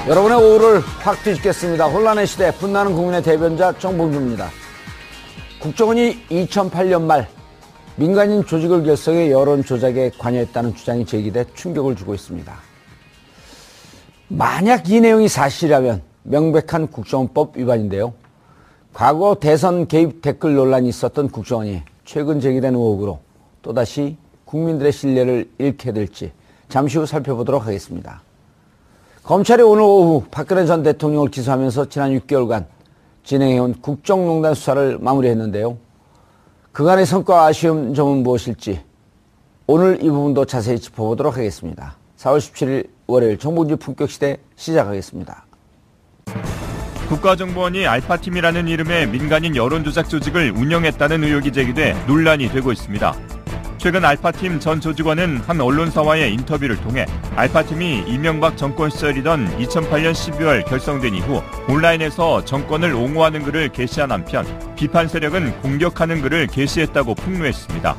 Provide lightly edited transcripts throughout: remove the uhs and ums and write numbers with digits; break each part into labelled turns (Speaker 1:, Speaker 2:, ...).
Speaker 1: 여러분의 오후를 확 뒤집겠습니다. 혼란의 시대, 분나는 국민의 대변자 정봉주입니다. 국정원이 2008년 말 민간인 조직을 결성해 여론 조작에 관여했다는 주장이 제기돼 충격을 주고 있습니다. 만약 이 내용이 사실이라면 명백한 국정원법 위반인데요. 과거 대선 개입 댓글 논란이 있었던 국정원이 최근 제기된 의혹으로 또다시 국민들의 신뢰를 잃게 될지 잠시 후 살펴보도록 하겠습니다. 검찰이 오늘 오후 박근혜 전 대통령을 기소하면서 지난 6개월간 진행해온 국정농단 수사를 마무리했는데요. 그간의 성과와 아쉬운 점은 무엇일지 오늘 이 부분도 자세히 짚어보도록 하겠습니다. 4월 17일 월요일 정봉주 품격시대 시작하겠습니다.
Speaker 2: 국가정보원이 알파팀이라는 이름의 민간인 여론조작 조직을 운영했다는 의혹이 제기돼 논란이 되고 있습니다. 최근 알파팀 전 조직원은 한 언론사와의 인터뷰를 통해 알파팀이 이명박 정권 시절이던 2008년 12월 결성된 이후 온라인에서 정권을 옹호하는 글을 게시한 한편 비판 세력은 공격하는 글을 게시했다고 폭로했습니다.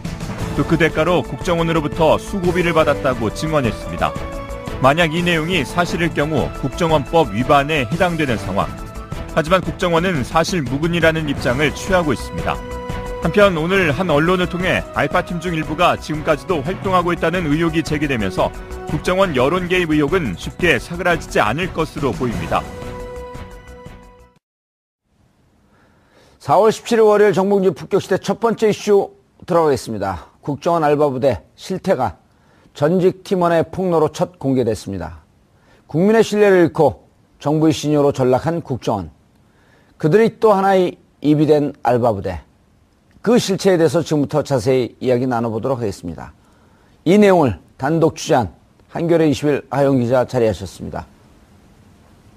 Speaker 2: 또 그 대가로 국정원으로부터 수고비를 받았다고 증언했습니다. 만약 이 내용이 사실일 경우 국정원법 위반에 해당되는 상황. 하지만 국정원은 사실 무근이라는 입장을 취하고 있습니다. 한편 오늘 한 언론을 통해 알파팀 중 일부가 지금까지도 활동하고 있다는 의혹이 제기되면서 국정원 여론 개입 의혹은 쉽게 사그라지지 않을 것으로 보입니다.
Speaker 1: 4월 17일 월요일 정봉주 품격시대 첫 번째 이슈 들어가겠습니다. 국정원 알바부대 실태가 전직 팀원의 폭로로 첫 공개됐습니다. 국민의 신뢰를 잃고 정부의 신여로 전락한 국정원. 그들이 또 하나의 입이 된 알바부대. 그 실체에 대해서 지금부터 자세히 이야기 나눠보도록 하겠습니다. 이 내용을 단독 취재한 한겨레 20일 하영 기자 자리하셨습니다.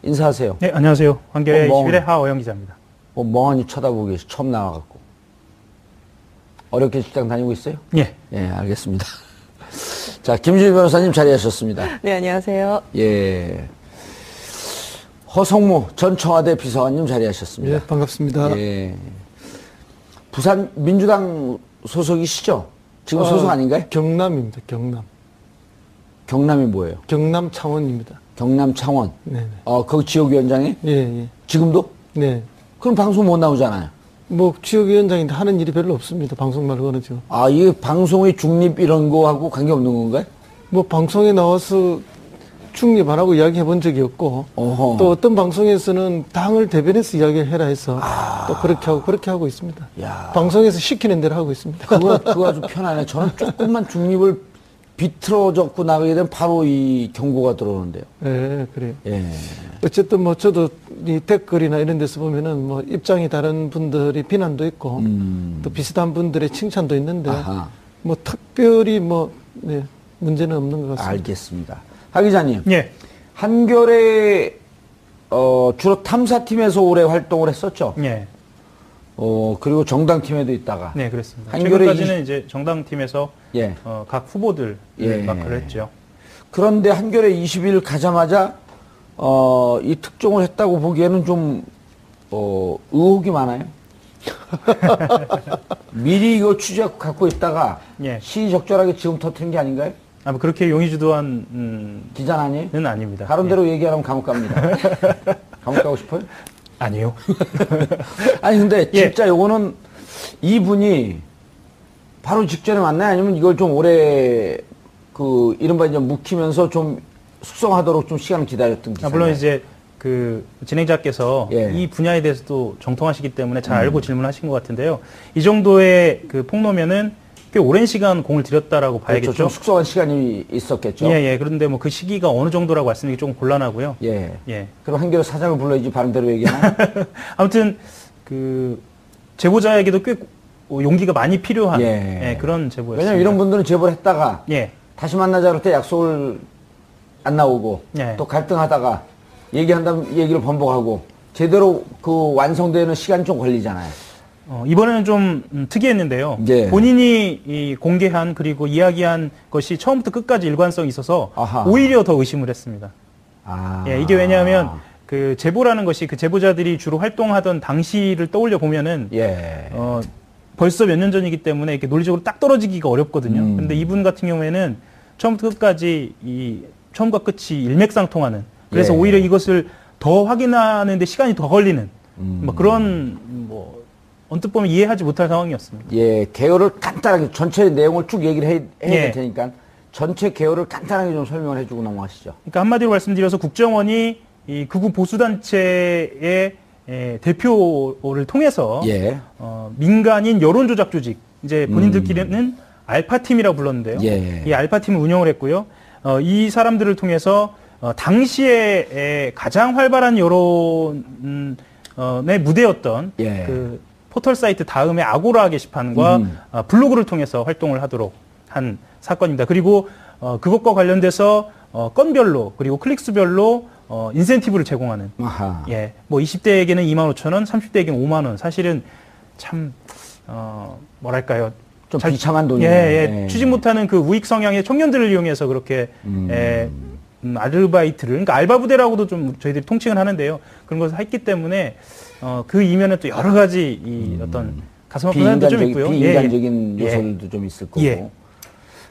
Speaker 1: 인사하세요.
Speaker 3: 네, 안녕하세요. 한겨레 21의 하어영 기자입니다.
Speaker 1: 멍하니 쳐다보고 계시 처음 나와갖고. 어렵게 직장 다니고 있어요?
Speaker 3: 예.
Speaker 1: 예, 알겠습니다. 자, 김준희 변호사님 자리하셨습니다.
Speaker 4: 네, 안녕하세요.
Speaker 1: 예. 허성무 전 청와대 비서관님 자리하셨습니다.
Speaker 5: 예, 반갑습니다.
Speaker 1: 예. 부산 민주당 소속이시죠? 지금 소속 아닌가요?
Speaker 5: 경남입니다. 경남.
Speaker 1: 경남이 뭐예요?
Speaker 5: 경남 창원입니다.
Speaker 1: 경남 창원.
Speaker 5: 네네.
Speaker 1: 거기 지역위원장이?
Speaker 5: 예, 예.
Speaker 1: 지금도?
Speaker 5: 네.
Speaker 1: 그럼 방송 못 나오잖아요.
Speaker 5: 뭐 지역위원장인데 하는 일이 별로 없습니다. 방송 말고는 지금.
Speaker 1: 이게 방송의 중립 이런 거하고 관계없는 건가요?
Speaker 5: 뭐 방송에 나와서 중립 안 하고 이야기해 본 적이 없고
Speaker 1: 어허.
Speaker 5: 또 어떤 방송에서는 당을 대변해서 이야기를 해라 해서 또 그렇게 하고 있습니다.
Speaker 1: 야.
Speaker 5: 방송에서 시키는 대로 하고 있습니다.
Speaker 1: 그거 아주 편하네. 저는 조금만 중립을 비틀어졌고 나가게 되면 바로 이 경고가 들어오는데요.
Speaker 5: 예, 그래요.
Speaker 1: 예.
Speaker 5: 어쨌든 뭐 저도 이 댓글이나 이런 데서 보면은 뭐 입장이 다른 분들이 비난도 있고 또 비슷한 분들의 칭찬도 있는데
Speaker 1: 아하.
Speaker 5: 뭐 특별히 뭐 네, 문제는 없는 것 같습니다.
Speaker 1: 알겠습니다. 하 기자님.
Speaker 3: 예.
Speaker 1: 한겨레 주로 탐사팀에서 오래 활동을 했었죠.
Speaker 3: 예.
Speaker 1: 그리고 정당팀에도 있다가.
Speaker 3: 네, 그렇습니다.
Speaker 1: 한겨레
Speaker 3: 최근까지는 이제 정당팀에서
Speaker 1: 예.
Speaker 3: 각 후보들
Speaker 1: 예.
Speaker 3: 마크를 했죠.
Speaker 1: 그런데 한겨레 20일 가자마자 이 특종을 했다고 보기에는 좀 의혹이 많아요. 미리 이거 취재 갖고 있다가
Speaker 3: 예.
Speaker 1: 시의적절하게 지금 터뜨린 게 아닌가요?
Speaker 3: 뭐 그렇게 용의주도한
Speaker 1: 기자는 아니에요?
Speaker 3: 는 아닙니다.
Speaker 1: 다른
Speaker 3: 예.
Speaker 1: 데로 얘기하면 감옥 갑니다. 감옥 가고 싶어요?
Speaker 3: 아니요.
Speaker 1: 아니 근데
Speaker 3: 예.
Speaker 1: 진짜 요거는 이분이 바로 직전에 만나요? 아니면 이걸 좀 오래 이른바 이제 묵히면서 좀 숙성하도록 좀 시간을 기다렸던 기사인가요?
Speaker 3: 물론 이제 그 진행자께서
Speaker 1: 예.
Speaker 3: 이 분야에 대해서도 정통하시기 때문에 잘 알고 질문하신 것 같은데요. 이 정도의 그 폭로면은 꽤 오랜 시간 공을 들였다라고 봐야겠죠.
Speaker 1: 그렇죠. 좀 숙성한 시간이 있었겠죠.
Speaker 3: 예. 그런데 뭐 그 시기가 어느 정도라고 말씀드리기 조금 곤란하고요.
Speaker 1: 예.
Speaker 3: 예.
Speaker 1: 그럼 한겨레 사장을 불러야지 바른 대로 얘기하나?
Speaker 3: 아무튼 그 제보자에게도 꽤 용기가 많이 필요한
Speaker 1: 예.
Speaker 3: 그런 제보였습니다.
Speaker 1: 왜냐면 이런 분들은 제보를 했다가
Speaker 3: 예.
Speaker 1: 다시 만나자 그럴 때 약속을 안 나오고
Speaker 3: 예.
Speaker 1: 또 갈등하다가 얘기한다면 얘기를 번복하고 제대로 그 완성되는 시간이 좀 걸리잖아요.
Speaker 3: 이번에는 좀 특이했는데요.
Speaker 1: 예.
Speaker 3: 본인이 공개한 그리고 이야기한 것이 처음부터 끝까지 일관성이 있어서
Speaker 1: 아하.
Speaker 3: 오히려 더 의심을 했습니다. 예, 이게 왜냐하면 그 제보라는 것이 그 제보자들이 주로 활동하던 당시를 떠올려 보면은
Speaker 1: 예.
Speaker 3: 벌써 몇 년 전이기 때문에 이렇게 논리적으로 딱 떨어지기가 어렵거든요. 근데 이분 같은 경우에는 처음부터 끝까지 이 처음과 끝이 일맥상통하는 그래서
Speaker 1: 예.
Speaker 3: 오히려 이것을 더 확인하는데 시간이 더 걸리는 뭐 그런 뭐 언뜻 보면 이해하지 못할 상황이었습니다.
Speaker 1: 예, 개요를 간단하게 전체 내용을 쭉 얘기를 해야
Speaker 3: 예.
Speaker 1: 될 테니까 전체 개요를 간단하게 좀 설명을 해주고 넘어가시죠.
Speaker 3: 그러니까 한마디로 말씀드려서 국정원이 이 극우 보수단체의 대표를 통해서
Speaker 1: 예.
Speaker 3: 민간인 여론조작 조직, 이제 본인들끼리는 알파팀이라고 불렀는데요.
Speaker 1: 예.
Speaker 3: 이 알파팀을 운영을 했고요. 이 사람들을 통해서 당시에 가장 활발한 여론의 무대였던
Speaker 1: 예.
Speaker 3: 그 포털 사이트 다음에 아고라 게시판과 블로그를 통해서 활동을 하도록 한 사건입니다. 그리고 그것과 관련돼서 건별로 그리고 클릭수별로 인센티브를 제공하는.
Speaker 1: 아하.
Speaker 3: 예, 뭐 20대에게는 25,000원, 30대에게는 5만 원. 사실은 참 뭐랄까요?
Speaker 1: 좀 비참한 돈이에요.
Speaker 3: 예,
Speaker 1: 예.
Speaker 3: 취직 못하는 그 우익 성향의 청년들을 이용해서 그렇게 아르바이트를, 그러니까 알바 부대라고도 좀 저희들이 통칭을 하는데요. 그런 것을 했기 때문에 그 이면에 또 여러 가지 이 어떤 가슴 아픈 사연도 좀 있고요.
Speaker 1: 비인간적인
Speaker 3: 예.
Speaker 1: 요소들도 좀 있을 거고.
Speaker 3: 예.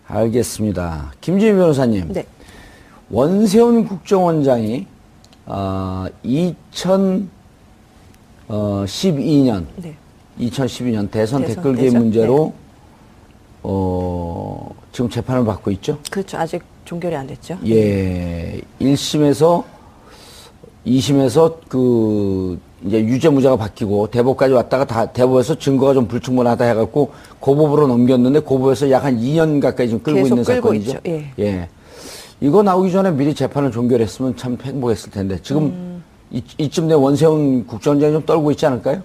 Speaker 1: 알겠습니다. 김지민 변호사님.
Speaker 4: 네.
Speaker 1: 원세훈 국정원장이 2012년
Speaker 4: 네.
Speaker 1: 2012년 대선
Speaker 4: 대선
Speaker 1: 댓글 개입
Speaker 4: 때죠?
Speaker 1: 문제로 지금 재판을 받고 있죠.
Speaker 4: 그렇죠. 아직 종결이 안 됐죠.
Speaker 1: 예, 1심에서 2심에서 이제 유죄무죄가 바뀌고 대법까지 왔다가 다 대법에서 증거가 좀 불충분하다 해갖고 고법으로 넘겼는데 고법에서 약 한 2년 가까이 지금 끌고
Speaker 4: 계속
Speaker 1: 있는
Speaker 4: 끌고
Speaker 1: 사건이죠.
Speaker 4: 있죠. 예.
Speaker 1: 예. 이거 나오기 전에 미리 재판을 종결했으면 참 행복했을 텐데 지금 이쯤 돼 원세훈 국정원장이 좀 떨고 있지 않을까요?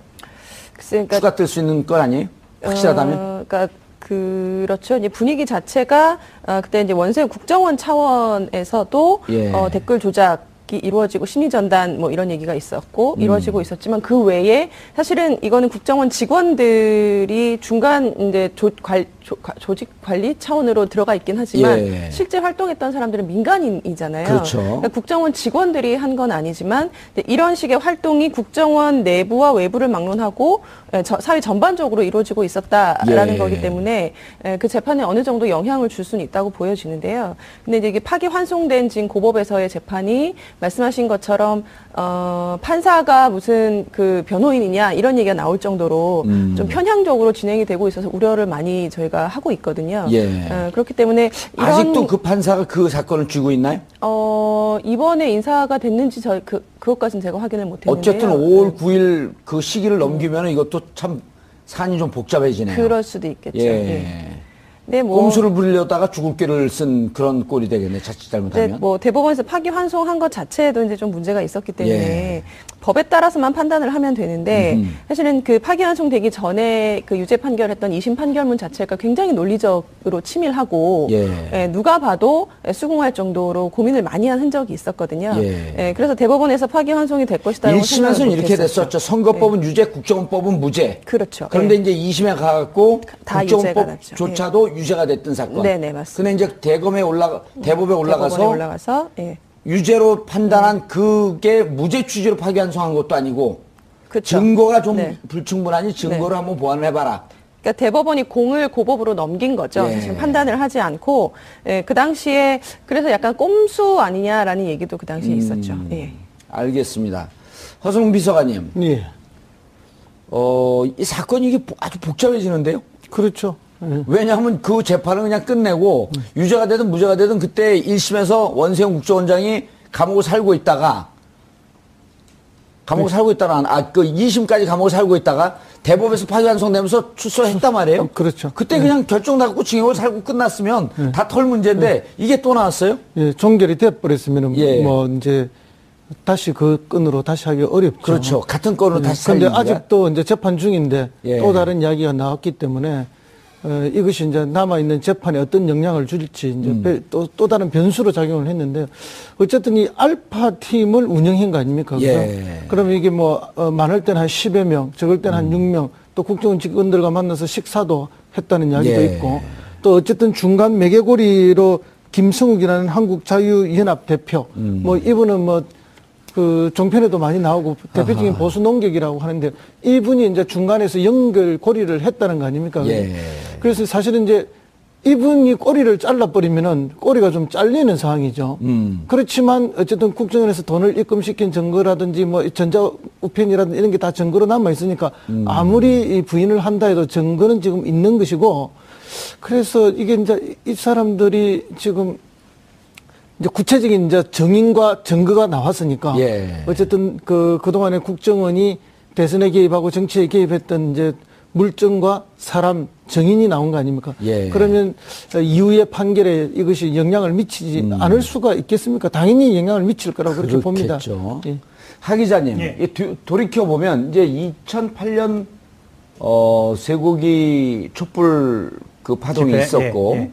Speaker 4: 글쎄, 그러니까
Speaker 1: 추가 뜰 수 있는 건 아니에요? 확실하다면?
Speaker 4: 그러니까 그렇죠. 이제 분위기 자체가 그때 이제 원세훈 국정원 차원에서도
Speaker 1: 예.
Speaker 4: 댓글 조작이 이루어지고 심리 전단 뭐 이런 얘기가 있었고 이루어지고 있었지만 그 외에 사실은 이거는 국정원 직원들이 중간 이제 조직 관리 차원으로 들어가 있긴 하지만
Speaker 1: 예.
Speaker 4: 실제 활동했던 사람들은 민간인이잖아요.
Speaker 1: 그렇죠.
Speaker 4: 그러니까 국정원 직원들이 한 건 아니지만 이런 식의 활동이 국정원 내부와 외부를 막론하고 사회 전반적으로 이루어지고 있었다라는
Speaker 1: 예.
Speaker 4: 거기 때문에 그 재판에 어느 정도 영향을 줄 수는 있다고 보여지는데요. 근데 이제 이게 파기환송된 지금 고법에서의 재판이 말씀하신 것처럼 판사가 무슨 그 변호인이냐 이런 얘기가 나올 정도로 좀 편향적으로 진행이 되고 있어서 우려를 많이 저희가 하고 있거든요.
Speaker 1: 예.
Speaker 4: 그렇기 때문에 이런
Speaker 1: 아직도 그 판사가 그 사건을 쥐고 있나요?
Speaker 4: 이번에 인사가 됐는지 그것까지는 제가 확인을 못 했는데요.
Speaker 1: 어쨌든 5월 9일 그 시기를 넘기면 이것도 참 사안이 좀 복잡해지네요.
Speaker 4: 그럴 수도 있겠죠.
Speaker 1: 예.
Speaker 4: 예. 네, 뭐
Speaker 1: 꼼수를 부리려다가 죽을 길을 쓴 그런 꼴이 되겠네. 자칫 잘못하면.
Speaker 4: 네, 뭐 대법원에서 파기환송한 것 자체에도 이제 좀 문제가 있었기 때문에
Speaker 1: 예.
Speaker 4: 법에 따라서만 판단을 하면 되는데 사실은 그 파기환송되기 전에 그 유죄 판결했던 2심 판결문 자체가 굉장히 논리적으로 치밀하고
Speaker 1: 예.
Speaker 4: 누가 봐도 수긍할 정도로 고민을 많이 한 흔적이 있었거든요.
Speaker 1: 예.
Speaker 4: 그래서 대법원에서 파기환송이 될 것이다라고
Speaker 1: 1심에서는 이렇게 됐었죠. 선거법은 유죄, 국정원법은 무죄.
Speaker 4: 그렇죠.
Speaker 1: 그런데
Speaker 4: 예.
Speaker 1: 이제 2심에 가갖고
Speaker 4: 다 유죄가 났죠.
Speaker 1: 국정원법조차도 유죄가 됐던 사건.
Speaker 4: 네네, 맞습니다.
Speaker 1: 근데 이제 대법에 올라가서
Speaker 4: 대법원에 올라가서 예.
Speaker 1: 유죄로 판단한 그게 무죄 취지로 파기환송한 것도 아니고
Speaker 4: 그렇죠.
Speaker 1: 증거가 좀
Speaker 4: 네.
Speaker 1: 불충분하니 증거를 한번 보완을 해봐라.
Speaker 4: 그러니까 대법원이 공을 고법으로 넘긴 거죠.
Speaker 1: 예.
Speaker 4: 지금 판단을 하지 않고 그 당시에 그래서 약간 꼼수 아니냐라는 얘기도 그 당시에 있었죠. 예.
Speaker 1: 알겠습니다. 허승 비서관님,
Speaker 5: 예.
Speaker 1: 이 사건이 이게 아주 복잡해지는데요.
Speaker 5: 그렇죠. 예.
Speaker 1: 왜냐하면 그 재판을 그냥 끝내고 유죄가 되든 무죄가 되든 그때 1심에서 원세훈 국정원장이 감옥을 살고 있다가 그 2심까지 감옥을 살고 있다가 대법에서 파기환송되면서 출소했단 말이에요.
Speaker 5: 그렇죠.
Speaker 1: 그때 그냥 결정 나고 징역을 살고 끝났으면 다 털 문제인데 이게 또 나왔어요?
Speaker 5: 예, 종결이 돼버렸으면
Speaker 1: 예.
Speaker 5: 뭐 이제 다시 그 건으로 다시 하기 어렵죠.
Speaker 1: 그렇죠. 같은 건으로 다시
Speaker 5: 그런데
Speaker 1: 살리니까.
Speaker 5: 아직도 이제 재판 중인데
Speaker 1: 예.
Speaker 5: 또 다른 이야기가 나왔기 때문에 이것이 이제 남아있는 재판에 어떤 영향을 줄지 이제 또 다른 변수로 작용을 했는데 어쨌든 이 알파 팀을 운영한 거 아닙니까?
Speaker 1: 예.
Speaker 5: 그러면 이게 뭐 많을 때는 한 10여 명, 적을 때는 한 6명, 또 국정원 직원들과 만나서 식사도 했다는 이야기도
Speaker 1: 예.
Speaker 5: 있고 또 어쨌든 중간 매개고리로 김성욱이라는 한국자유연합 대표 뭐 이분은 뭐 그 종편에도 많이 나오고 대표적인 보수 농객이라고 하는데 이분이 이제 중간에서 연결고리를 했다는 거 아닙니까?
Speaker 1: 예.
Speaker 5: 그래서 사실은 이제 이분이 꼬리를 잘라버리면은 꼬리가 좀 잘리는 상황이죠. 그렇지만 어쨌든 국정원에서 돈을 입금시킨 증거라든지 뭐 전자우편이라든지 이런 게 다 증거로 남아있으니까 아무리 이 부인을 한다 해도 증거는 지금 있는 것이고 그래서 이게 이제 이 사람들이 지금 이제 구체적인 이제 정인과 증거가 나왔으니까
Speaker 1: 예.
Speaker 5: 어쨌든 그동안에 국정원이 대선에 개입하고 정치에 개입했던 이제 물증과 사람 정인이 나온 거 아닙니까?
Speaker 1: 예.
Speaker 5: 그러면 이후의 판결에 이것이 영향을 미치지 않을 수가 있겠습니까? 당연히 영향을 미칠 거라고 그렇게 봅니다.
Speaker 1: 그렇겠죠.
Speaker 5: 예.
Speaker 1: 하 기자님,
Speaker 3: 예.
Speaker 1: 돌이켜 보면 이제 2008년 쇠고기 촛불 그 파동이
Speaker 3: 집회?
Speaker 1: 있었고
Speaker 3: 예, 예.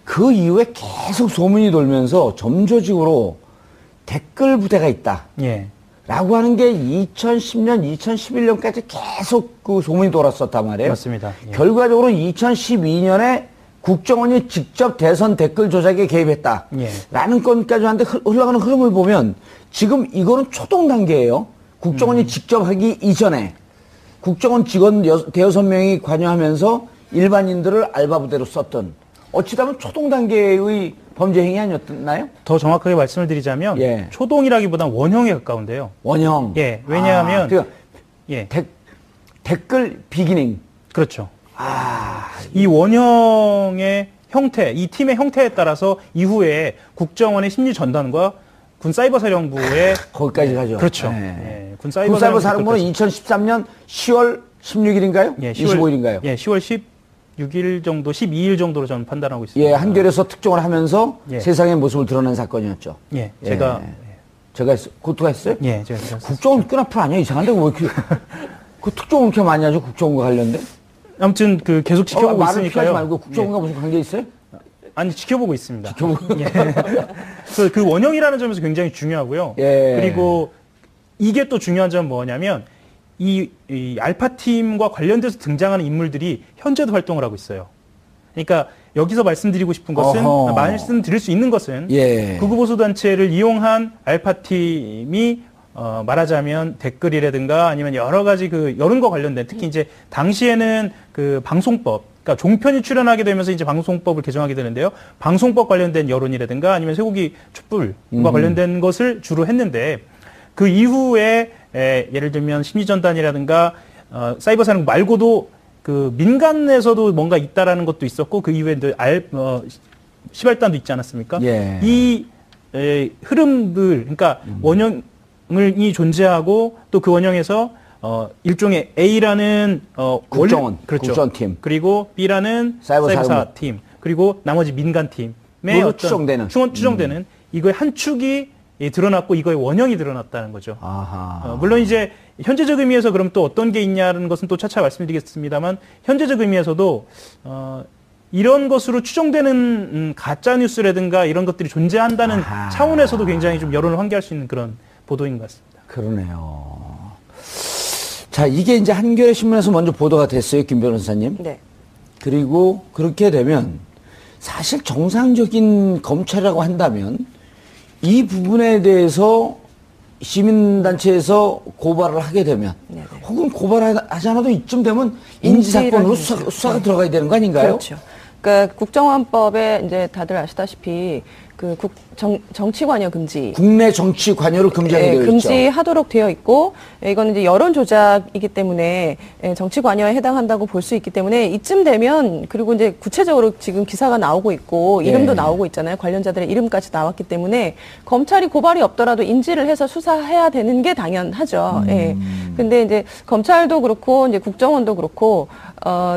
Speaker 1: 그 이후에 계속 소문이 돌면서 점조직으로 댓글 부대가 있다.
Speaker 3: 예.
Speaker 1: 라고 하는 게 2010년, 2011년까지 계속 그 소문이 돌았었단 말이에요.
Speaker 3: 맞습니다. 예.
Speaker 1: 결과적으로 2012년에 국정원이 직접 대선 댓글 조작에 개입했다.
Speaker 3: 예.
Speaker 1: 라는 건까지 하는데 흘러가는 흐름을 보면 지금 이거는 초동 단계예요. 국정원이 직접 하기 이전에 국정원 직원 대여섯 명이 관여하면서 일반인들을 알바 부대로 썼던 어찌다면 초동 단계의 범죄 행위 아니었나요?
Speaker 3: 더 정확하게 말씀을 드리자면
Speaker 1: 예.
Speaker 3: 초동이라기보단 원형에 가까운데요.
Speaker 1: 원형.
Speaker 3: 예. 왜냐하면
Speaker 1: 그러니까
Speaker 3: 예.
Speaker 1: 댓글 비기닝.
Speaker 3: 그렇죠. 이 원형의 형태, 이 팀의 형태에 따라서 이후에 국정원의 심리 전단과 군 사이버사령부의
Speaker 1: 거기까지 가죠.
Speaker 3: 그렇죠.
Speaker 1: 네.
Speaker 3: 예. 군
Speaker 1: 군사이버사령부는 2013년 10월 16일인가요?
Speaker 3: 예,
Speaker 1: 25일인가요?
Speaker 3: 예, 10월 16일 정도, 12일 정도로 저는 판단하고 있습니다.
Speaker 1: 예, 한겨레에서 특종을 하면서
Speaker 3: 예.
Speaker 1: 세상의 모습을 드러낸 사건이었죠.
Speaker 3: 예, 제가
Speaker 1: 제가 고투가 했어요?
Speaker 3: 예, 제가
Speaker 1: 국정원 끈앞을 아니야? 이상한데 왜 이렇게 그 특종을 이렇게 많이 하죠? 국정원과 관련된?
Speaker 3: 아무튼 그 계속 지켜보고
Speaker 1: 말을 피하지
Speaker 3: 있으니까요.
Speaker 1: 말고 국정원과 무슨 관계 있어요?
Speaker 3: 아니 지켜보고 있습니다. 예. 그래서 그 원형이라는 점에서 굉장히 중요하고요.
Speaker 1: 예.
Speaker 3: 그리고 이게 또 중요한 점은 뭐냐면 이 알파 팀과 관련돼서 등장하는 인물들이 현재도 활동을 하고 있어요. 그러니까 여기서 말씀드리고 싶은 것은
Speaker 1: 어허.
Speaker 3: 말씀드릴 수 있는 것은
Speaker 1: 예.
Speaker 3: 극우보수 단체를 이용한 알파 팀이 말하자면 댓글이라든가 아니면 여러 가지 그 여론과 관련된 특히 이제 당시에는 그 방송법 그러니까 종편이 출연하게 되면서 이제 방송법을 개정하게 되는데요. 방송법 관련된 여론이라든가 아니면 쇠고기 촛불과 관련된 것을 주로 했는데 그 이후에 예를 들면 심리전단이라든가 사이버사령부 말고도 그 민간에서도 뭔가 있다라는 것도 있었고 그 이후에 시발단도 있지 않았습니까?
Speaker 1: 예.
Speaker 3: 이 흐름들 그러니까 원형이 존재하고 또 그 원형에서 일종의 A라는
Speaker 1: 국정원,
Speaker 3: 그렇죠.
Speaker 1: 국정원팀.
Speaker 3: 그리고 B라는
Speaker 1: 사이버
Speaker 3: 사이버사 팀 그리고 나머지 민간 팀의
Speaker 1: 모두
Speaker 3: 어떤
Speaker 1: 추정되는.
Speaker 3: 추정되는 이거의 한 축이 드러났고 이거의 원형이 드러났다는 거죠.
Speaker 1: 아하.
Speaker 3: 물론 이제 현재적 의미에서 그럼 또 어떤 게 있냐는 것은 또 차차 말씀드리겠습니다만 현재적 의미에서도 이런 것으로 추정되는 가짜 뉴스라든가 이런 것들이 존재한다는
Speaker 1: 아하.
Speaker 3: 차원에서도 굉장히 좀 여론을 환기할 수 있는 그런 보도인 것 같습니다.
Speaker 1: 그러네요. 자, 이게 이제 한겨레 신문에서 먼저 보도가 됐어요, 김 변호사님.
Speaker 4: 네.
Speaker 1: 그리고 그렇게 되면 사실 정상적인 검찰이라고 한다면 이 부분에 대해서 시민단체에서 고발을 하게 되면
Speaker 4: 네네.
Speaker 1: 혹은 고발하지 않아도 이쯤 되면 인지사건으로 수사가 들어가야 되는 거 아닌가요?
Speaker 4: 그렇죠. 그러니까 국정원법에 이제 다들 아시다시피 그 정치 관여 금지.
Speaker 1: 국내 정치 관여를 금지하게 되어 있죠.
Speaker 4: 금지하도록 되어 있고, 이거는 이제 여론 조작이기 때문에 정치 관여에 해당한다고 볼 수 있기 때문에 이쯤 되면 그리고 이제 구체적으로 지금 기사가 나오고 있고 이름도
Speaker 1: 예.
Speaker 4: 나오고 있잖아요. 관련자들의 이름까지 나왔기 때문에 검찰이 고발이 없더라도 인지를 해서 수사해야 되는 게 당연하죠. 예. 근데 이제 검찰도 그렇고 이제 국정원도 그렇고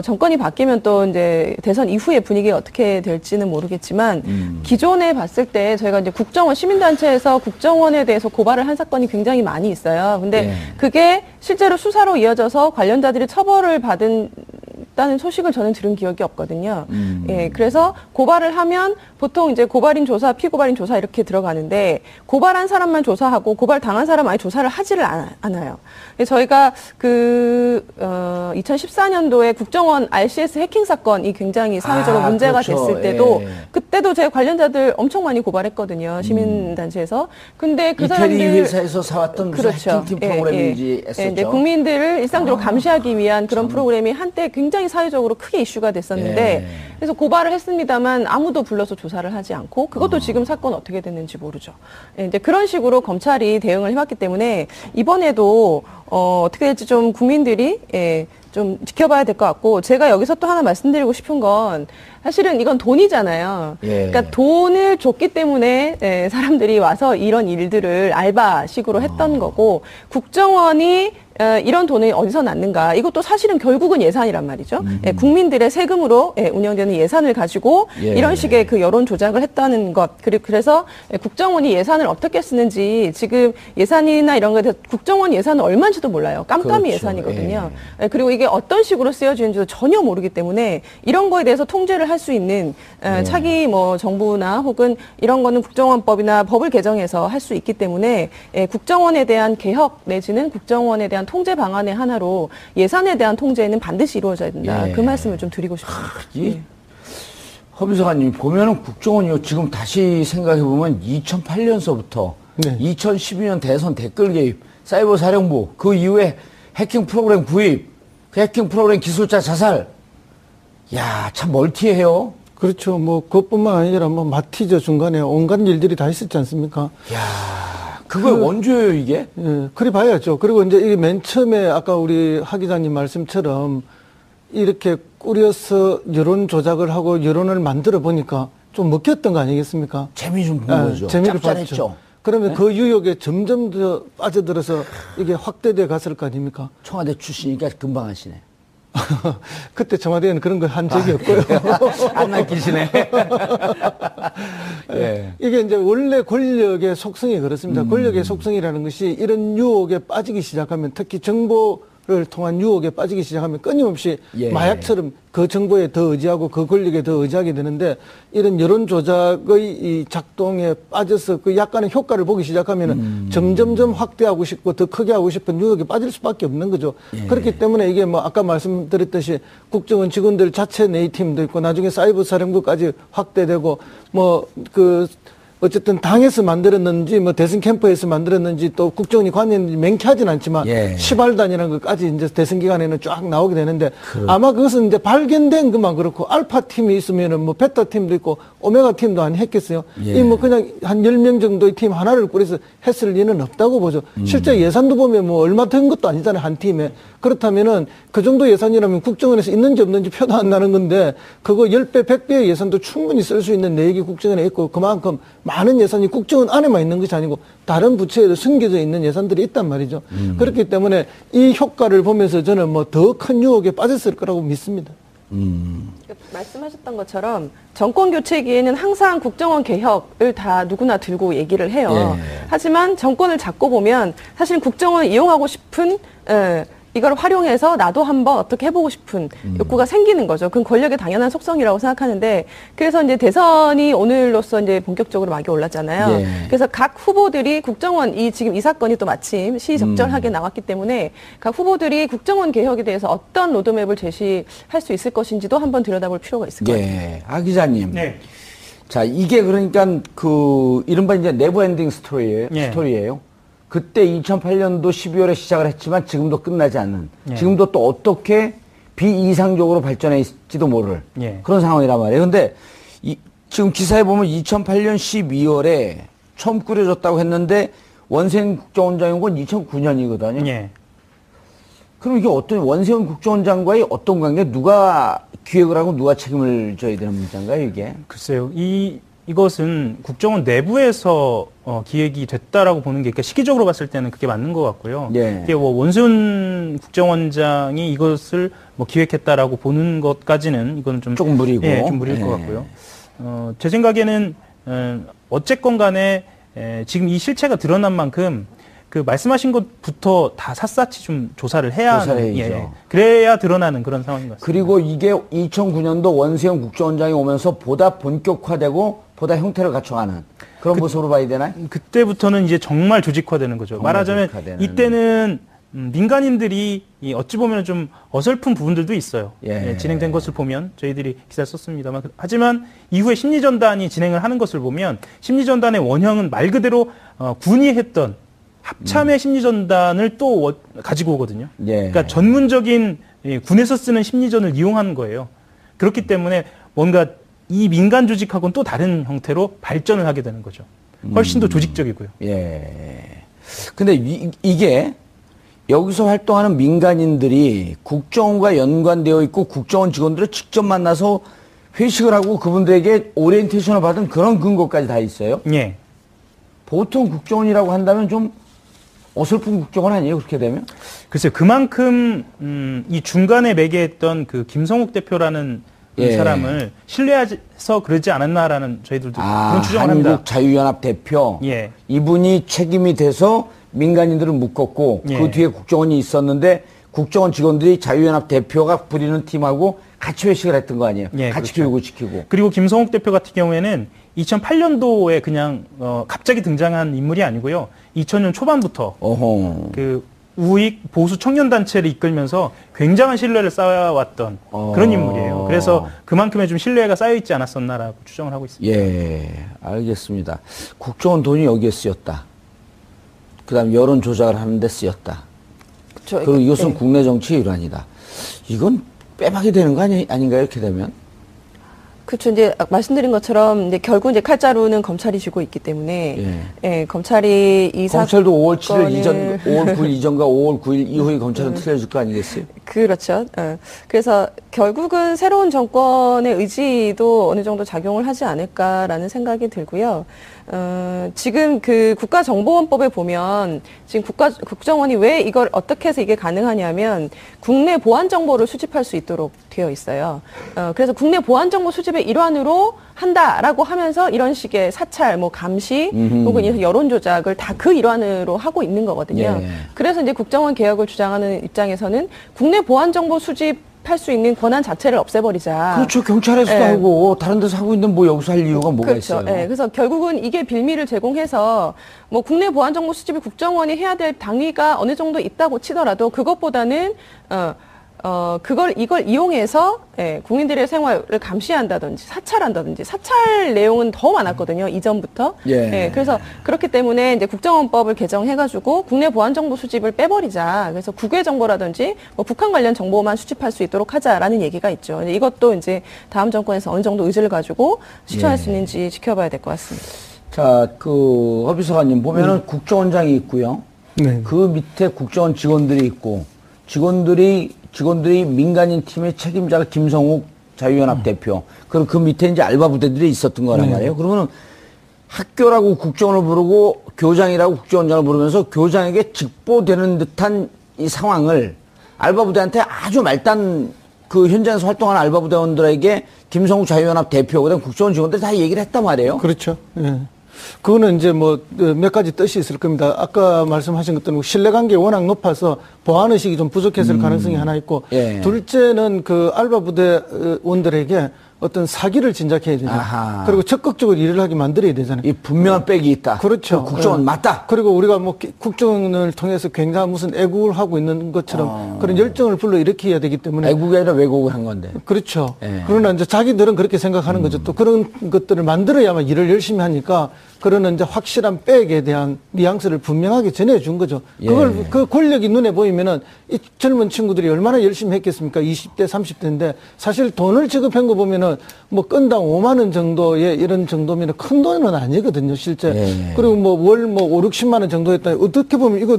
Speaker 4: 정권이 바뀌면 또 이제 대선 이후의 분위기가 어떻게 될지는 모르겠지만 기존에 봤을 때 저희가 이제 국정원 시민단체에서 국정원에 대해서 고발을 한 사건이 굉장히 많이 있어요. 근데
Speaker 1: 예.
Speaker 4: 그게 실제로 수사로 이어져서 관련자들이 처벌을 받았다는 소식을 저는 들은 기억이 없거든요. 예, 그래서 고발을 하면 보통 이제 고발인 조사, 피고발인 조사 이렇게 들어가는데 고발한 사람만 조사하고 고발 당한 사람 아예 조사를 하지를 않아요. 저희가 2014년도에 국정원 RCS 해킹 사건이 굉장히 사회적으로 문제가
Speaker 1: 그렇죠.
Speaker 4: 됐을 때도
Speaker 1: 예.
Speaker 4: 그때도 제 관련자들 엄청 많이 고발했거든요. 시민단체에서. 근데 그
Speaker 1: 이태리
Speaker 4: 사람들
Speaker 1: 회사에서 사왔던 무슨 해킹팀 프로그램인지 했었죠.
Speaker 4: 네, 국민들을 일상적으로 감시하기 위한 그런 프로그램이 한때 굉장히 사회적으로 크게 이슈가 됐었는데 그래서 고발을 했습니다만 아무도 불러서 조사를 하지 않고 그것도 지금 사건 어떻게 됐는지 모르죠. 이제 그런 식으로 검찰이 대응을 해왔기 때문에 이번에도 어떻게 될지 좀 국민들이 좀 지켜봐야 될 것 같고 제가 여기서 또 하나 말씀드리고 싶은 건 사실은 이건 돈이잖아요. 그러니까 돈을 줬기 때문에 사람들이 와서 이런 일들을 알바식으로 했던 거고 국정원이 이런 돈이 어디서 났는가? 이것도 사실은 결국은 예산이란 말이죠. 국민들의 세금으로 운영되는 예산을 가지고 이런 식의 그 여론 조작을 했다는 것. 그래서 국정원이 예산을 어떻게 쓰는지 지금 예산이나 이런 거에 대해서 국정원 예산은 얼마인지도 몰라요. 깜깜이
Speaker 1: 그렇죠.
Speaker 4: 예산이거든요. 그리고 이게 어떤 식으로 쓰여지는지도 전혀 모르기 때문에 이런 거에 대해서 통제를 할 수 있는 차기 뭐 정부나 혹은 이런 거는 국정원법이나 법을 개정해서 할 수 있기 때문에 국정원에 대한 개혁 내지는 국정원에 대한 통제 방안의 하나로 예산에 대한 통제는 반드시 이루어져야 된다. 그 말씀을 좀 드리고 싶습니다.
Speaker 1: 허비서관님 보면은 국정원이요. 지금 다시 생각해 보면 2008년서부터 2012년 대선 댓글 개입, 사이버 사령부, 그 이후에 해킹 프로그램 구입, 그 해킹 프로그램 기술자 자살. 야, 참 멀티해요.
Speaker 5: 그렇죠. 뭐 그것뿐만 아니라 뭐 마티저 중간에 온갖 일들이 다 있었지 않습니까?
Speaker 1: 야, 그거 원조예요, 이게?
Speaker 5: 예, 그래 봐야죠. 그리고 이제 이게 맨 처음에 아까 우리 하 기자님 말씀처럼 이렇게 꾸려서 여론 조작을 하고 여론을 만들어 보니까 좀 먹혔던 거 아니겠습니까?
Speaker 1: 재미 좀 본 거죠.
Speaker 5: 재미를
Speaker 1: 짭짤했죠.
Speaker 5: 봤죠. 그러면 그 유혹에 점점 더 빠져들어서 이게 확대돼 갔을 거 아닙니까?
Speaker 1: 청와대 출신이니까 금방 하시네.
Speaker 5: 그때 청와대에는 그런 걸 한 적이 없고요.
Speaker 1: 안 맡기시네.
Speaker 5: 이게 이제 원래 권력의 속성이 그렇습니다. 권력의 속성이라는 것이 이런 유혹에 빠지기 시작하면 특히 정보를 통한 유혹에 빠지기 시작하면 끊임없이 마약처럼 그 정보에 더 의지하고 그 권력에 더 의지하게 되는데 이런 여론 조작의 이 작동에 빠져서 그 약간의 효과를 보기 시작하면은 점점점 확대하고 싶고 더 크게 하고 싶은 유혹에 빠질 수밖에 없는 거죠. 그렇기 때문에 이게 뭐 아까 말씀드렸듯이 국정원 직원들 자체 네이팀도 있고 나중에 사이버 사령부까지 확대되고 뭐 그 어쨌든 당에서 만들었는지 뭐 대선 캠프에서 만들었는지 또 국정원이 관여했는지 맹쾌하진 않지만 시발단이라는 것까지 이제 대선 기간에는 쫙 나오게 되는데 아마 그것은 이제 발견된 것만 그렇고 알파 팀이 있으면은 뭐 베타 팀도 있고 오메가 팀도 안 했겠어요. 이 뭐 그냥 한 10명 정도의 팀 하나를 꾸려서 했을 리는 없다고 보죠. 실제 예산도 보면 뭐 얼마 든 것도 아니잖아요. 한 팀에. 그렇다면은 그 정도 예산이라면 국정원에서 있는지 없는지 표도 안 나는 건데 그거 10배, 100배의 예산도 충분히 쓸 수 있는 내역이 국정원에 있고 그만큼 많은 예산이 국정원 안에만 있는 것이 아니고 다른 부처에도 숨겨져 있는 예산들이 있단 말이죠. 그렇기 때문에 이 효과를 보면서 저는 뭐 더 큰 유혹에 빠졌을 거라고 믿습니다.
Speaker 4: 말씀하셨던 것처럼 정권 교체기에는 항상 국정원 개혁을 다 누구나 들고 얘기를 해요. 하지만 정권을 잡고 보면 사실 국정원을 이용하고 싶은 이걸 활용해서 나도 한번 어떻게 해보고 싶은 욕구가 생기는 거죠. 그건 권력의 당연한 속성이라고 생각하는데 그래서 이제 대선이 오늘로써 이제 본격적으로 막이 올랐잖아요. 그래서 각 후보들이 국정원 지금 이 사건이 또 마침 시적절하게 나왔기 때문에 각 후보들이 국정원 개혁에 대해서 어떤 로드맵을 제시할 수 있을 것인지도 한번 들여다볼 필요가 있을 것 같아요.
Speaker 1: 하 기자님.
Speaker 3: 네.
Speaker 1: 자, 이게 그러니까 그 이른바 이제 네버 엔딩 스토리예요. 그때 2008년도 12월에 시작을 했지만 지금도 끝나지 않는, 지금도 또 어떻게 비이상적으로 발전했을지도 모를 그런 상황이란 말이에요. 근데 지금 기사에 보면 2008년 12월에 처음 꾸려졌다고 했는데 원세훈 국정원장인 건 2009년이거든요. 그럼 이게 어떤 원세훈 국정원장과의 어떤 관계, 누가 기획을 하고 누가 책임을 져야 되는 문제인가요, 이게?
Speaker 3: 글쎄요. 이것은 국정원 내부에서 기획이 됐다라고 보는 게 그러니까 시기적으로 봤을 때는 그게 맞는 것 같고요. 이게 뭐 원세훈 국정원장이 이것을 뭐 기획했다라고 보는 것까지는 이거는 좀
Speaker 1: 조금 무리고,
Speaker 3: 좀 무리일 것 같고요. 제 생각에는 어쨌건 간에 지금 이 실체가 드러난 만큼 그 말씀하신 것부터 다 샅샅이 좀 조사를 해야 하는, 그래야 드러나는 그런 상황인 것 같습니다.
Speaker 1: 그리고 이게 2009년도 원세훈 국정원장이 오면서 보다 본격화되고 보다 형태를 갖춰가는 그런 모습으로 봐야 되나요?
Speaker 3: 그때부터는 이제 정말 조직화되는 거죠. 말하자면 이때는 민간인들이 어찌 보면 좀 어설픈 부분들도 있어요. 진행된 것을 보면 저희들이 기사를 썼습니다만 하지만 이후에 심리전단이 진행을 하는 것을 보면 심리전단의 원형은 말 그대로 군이 했던 합참의 심리전단을 또 가지고 오거든요. 그러니까 전문적인 예, 군에서 쓰는 심리전을 이용한 거예요. 그렇기 때문에 뭔가 이 민간 조직하고는 또 다른 형태로 발전을 하게 되는 거죠. 훨씬 더 조직적이고요.
Speaker 1: 예. 근데 이게 여기서 활동하는 민간인들이 국정원과 연관되어 있고 국정원 직원들을 직접 만나서 회식을 하고 그분들에게 오리엔테이션을 받은 그런 근거까지 다 있어요?
Speaker 3: 예.
Speaker 1: 보통 국정원이라고 한다면 좀 어설픈 국정원 아니에요? 그렇게 되면?
Speaker 3: 글쎄요, 그만큼 이 중간에 매개했던 그 김성욱 대표라는
Speaker 1: 예.
Speaker 3: 사람을 신뢰해서 그러지 않았나라는 저희들도 그런 추정을 합니다.
Speaker 1: 한국 자유연합 대표.
Speaker 3: 예.
Speaker 1: 이분이 책임이 돼서 민간인들을 묶었고
Speaker 3: 예.
Speaker 1: 그 뒤에 국정원이 있었는데 국정원 직원들이 자유연합 대표가 부리는 팀하고 같이 회식을 했던 거 아니에요?
Speaker 3: 예,
Speaker 1: 같이
Speaker 3: 그렇죠.
Speaker 1: 교육을 시키고.
Speaker 3: 그리고 김성욱 대표 같은 경우에는 2008년도에 그냥 갑자기 등장한 인물이 아니고요. 2000년 초반부터
Speaker 1: 어허.
Speaker 3: 그 우익 보수 청년 단체를 이끌면서 굉장한 신뢰를 쌓아왔던 그런 인물이에요. 그래서 그만큼의 좀 신뢰가 쌓여 있지 않았었나라고 추정을 하고 있습니다.
Speaker 1: 예, 알겠습니다. 국정원 돈이 여기에 쓰였다. 그다음 여론 조작을 하는데 쓰였다.
Speaker 4: 그렇죠.
Speaker 1: 그리고 이것은
Speaker 4: 네.
Speaker 1: 국내 정치의 일환이다. 이건 빼박이 되는 거 아닌가요? 이렇게 되면?
Speaker 4: 그렇죠. 이제 말씀드린 것처럼 이제 결국 이제 칼자루는 검찰이 쥐고 있기 때문에 예, 검찰이 이
Speaker 1: 검찰도 5월 7일 이전,
Speaker 4: 사건을
Speaker 1: 5월 9일 이전과 5월 9일 이후에 검찰은 틀려질 거 아니겠어요?
Speaker 4: 그렇죠. 그래서 결국은 새로운 정권의 의지도 어느 정도 작용을 하지 않을까라는 생각이 들고요. 지금 그 국가정보원법에 보면 지금 국정원이 왜 이걸 어떻게 해서 이게 가능하냐면 국내 보안 정보를 수집할 수 있도록 되어 있어요. 그래서 국내 보안 정보 수집의 일환으로 한다라고 하면서 이런 식의 사찰, 뭐 감시, 혹은 여론 조작을 다 그 일환으로 하고 있는 거거든요.
Speaker 1: 예.
Speaker 4: 그래서 이제 국정원 개혁을 주장하는 입장에서는 국내 보안 정보 수집할 수 있는 권한 자체를 없애버리자.
Speaker 1: 그렇죠. 경찰에서도
Speaker 4: 예.
Speaker 1: 하고 다른 데서 하고 있는데 뭐 여기서 할 이유가 뭐가
Speaker 4: 그렇죠.
Speaker 1: 있어요?
Speaker 4: 예, 그래서 결국은 이게 빌미를 제공해서 뭐 국내 보안 정보 수집을 국정원이 해야 될 당위가 어느 정도 있다고 치더라도 그것보다는 이걸 이용해서 예, 국민들의 생활을 감시한다든지 사찰한다든지 사찰 내용은 더 많았거든요. 이전부터.
Speaker 1: 예.
Speaker 4: 그래서 그렇기 때문에 이제 국정원법을 개정해가지고 국내 보안 정보 수집을 빼버리자. 그래서 국외 정보라든지 뭐 북한 관련 정보만 수집할 수 있도록 하자라는 얘기가 있죠. 이것도 이제 다음 정권에서 어느 정도 의지를 가지고 실천할 수 있는지 지켜봐야 될 것 같습니다.
Speaker 1: 자, 그 허비서관님 보면은 국정원장이 있고요.
Speaker 5: 네.
Speaker 1: 그 밑에 국정원 직원들이 있고 직원들이 민간인 팀의 책임자가 김성욱 자유연합 대표. 그리고 그 밑에 이제 알바 부대들이 있었던 거란 말이에요. 그러면 학교라고 국정원을 부르고 교장이라고 국정원장을 부르면서 교장에게 직보되는 듯한 이 상황을 알바 부대한테 아주 말단 그 현장에서 활동하는 알바 부대원들에게 김성욱 자유연합 대표, 그다음 국정원 직원들이 다 얘기를 했단 말이에요.
Speaker 5: 그렇죠. 예. 그거는 이제 뭐 몇 가지 뜻이 있을 겁니다. 아까 말씀하신 것들은 신뢰관계가 워낙 높아서 보안의식이 좀 부족했을 가능성이 하나 있고,
Speaker 1: 예.
Speaker 5: 둘째는 그 알바 부대원들에게 어떤 사기를 진작해야 되죠.
Speaker 1: 아하.
Speaker 5: 그리고 적극적으로 일을 하게 만들어야 되잖아요.
Speaker 1: 이 분명한 백이 있다.
Speaker 5: 그렇죠.
Speaker 1: 그 국정원
Speaker 5: 예.
Speaker 1: 맞다.
Speaker 5: 그리고 우리가 뭐 국정원을 통해서 굉장히 무슨 애국을 하고 있는 것처럼 그런 열정을 불러일으켜야 되기 때문에.
Speaker 1: 애국이 아니라 왜곡을 한 건데.
Speaker 5: 그렇죠.
Speaker 1: 예.
Speaker 5: 그러나 이제 자기들은 그렇게 생각하는 거죠. 또 그런 것들을 만들어야만 일을 열심히 하니까 그런 이제 확실한 백에 대한 뉘앙스를 분명하게 전해준 거죠. 그걸
Speaker 1: 예.
Speaker 5: 그 권력이 눈에 보이면은 이 젊은 친구들이 얼마나 열심히 했겠습니까? 20대, 30대인데 사실 돈을 지급한 거 보면은 뭐 건당 5만 원 정도의 이런 정도면 큰 돈은 아니거든요, 실제.
Speaker 1: 예.
Speaker 5: 그리고 뭐 월 뭐 5, 60만 원 정도 했다. 어떻게 보면 이거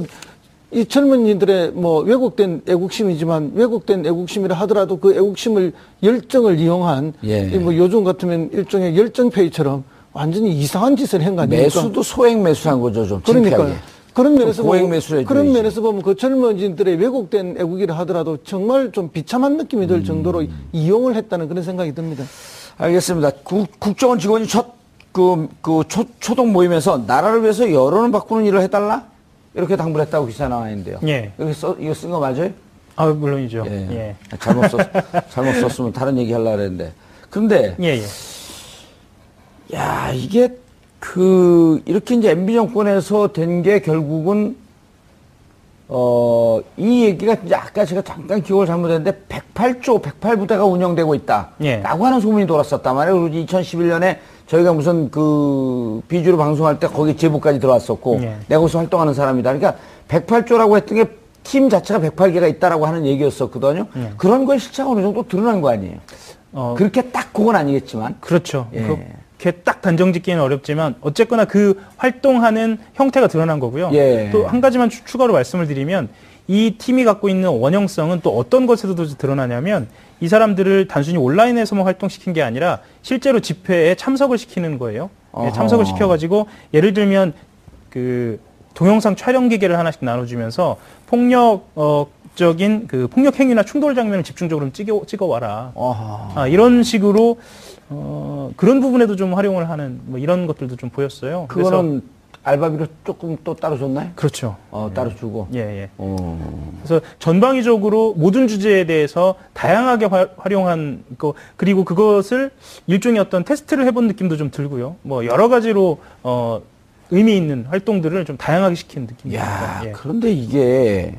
Speaker 5: 이 젊은이들의 뭐 왜곡된 애국심이지만 왜곡된 애국심이라 하더라도 그 애국심을 열정을 이용한
Speaker 1: 예.
Speaker 5: 이뭐 요즘 같으면 일종의 열정페이처럼 완전히 이상한 짓을 한 거 아닙니까?
Speaker 1: 매수도 소액 매수한 거죠, 좀
Speaker 5: 그러니까요.
Speaker 1: 창피하게.
Speaker 5: 그런 면에서
Speaker 1: 고액 매수를
Speaker 5: 그런
Speaker 1: 해줘야지.
Speaker 5: 면에서 보면 그 젊은이들의 왜곡된 애국이라 하더라도 정말 좀 비참한 느낌이 들 정도로 이용을 했다는 그런 생각이 듭니다.
Speaker 1: 알겠습니다. 국정원 직원이 초동 모임에서 나라를 위해서 여론을 바꾸는 일을 해달라? 이렇게 당부를 했다고 기사 나와 있는데요.
Speaker 3: 예.
Speaker 1: 이거 쓴 거 맞아요?
Speaker 3: 아, 물론이죠.
Speaker 1: 예.
Speaker 3: 예.
Speaker 1: 잘못 썼으면 다른 얘기 하려고 했는데. 그런데,
Speaker 3: 예, 예.
Speaker 1: 야, 이게 이렇게 이제 MB 정권에서 된 게 결국은, 이 얘기가 이제 아까 제가 잠깐 기억을 잘못했는데 108부대가 운영되고 있다.
Speaker 3: 예.
Speaker 1: 라고 하는 소문이 돌았었단 말이에요. 그리고 2011년에 저희가 무슨 비주로 방송할 때 거기 제보까지 들어왔었고,
Speaker 3: 예.
Speaker 1: 내가 거기서 활동하는 사람이다. 그러니까 108조라고 했던 게 팀 자체가 108개가 있다라고 하는 얘기였었거든요. 그런 거에 실체가 어느 정도 드러난 거 아니에요? 그렇게 딱 그건 아니겠지만.
Speaker 3: 그렇죠.
Speaker 1: 예.
Speaker 3: 그렇게 딱 단정짓기는 어렵지만 어쨌거나 그 활동하는 형태가 드러난 거고요.
Speaker 1: 예.
Speaker 3: 또 한 가지만 추가로 말씀을 드리면 이 팀이 갖고 있는 원형성은 또 어떤 것에서도 드러나냐면 이 사람들을 단순히 온라인에서만 활동시킨 게 아니라 실제로 집회에 참석을 시키는 거예요. 예, 참석을 시켜가지고 예를 들면 그 동영상 촬영 기계를 하나씩 나눠주면서 폭력적인 그 폭력 행위나 충돌 장면을 집중적으로 찍어 와라. 이런 식으로 그런 부분에도 좀 활용을 하는 뭐 이런 것들도 좀 보였어요.
Speaker 1: 그거는 알바비로 조금 또 따로 줬나요?
Speaker 3: 그렇죠.
Speaker 1: 따로 주고.
Speaker 3: 예. 그래서 전방위적으로 모든 주제에 대해서 다양하게 활용한 거 그리고 그것을 일종의 어떤 테스트를 해본 느낌도 좀 들고요. 뭐 여러 가지로 의미 있는 활동들을 좀 다양하게 시키는 느낌입니다.
Speaker 1: 야,
Speaker 3: 예.
Speaker 1: 그런데 이게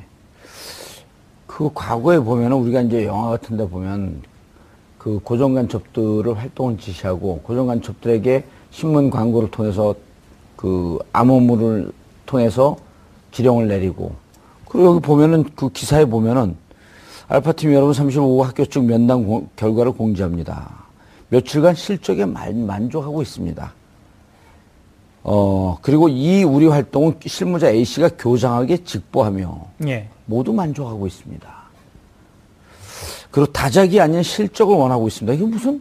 Speaker 1: 그 과거에 보면은 우리가 이제 영화 같은 데 보면 그 고정간첩들을 활동을 지시하고 고정간첩들에게 신문 광고를 통해서 그 암호물을 통해서 지령을 내리고 그리고 여기 보면은 그 기사에 보면은 알파팀 여러분 35호 학교 측 면담 결과를 공지합니다. 며칠간 실적에 만족하고 있습니다. 그리고 이 우리 활동은 실무자 A씨가 교장에게 직보하며
Speaker 3: 예.
Speaker 1: 모두 만족하고 있습니다. 그리고 다작이 아닌 실적을 원하고 있습니다. 이게 무슨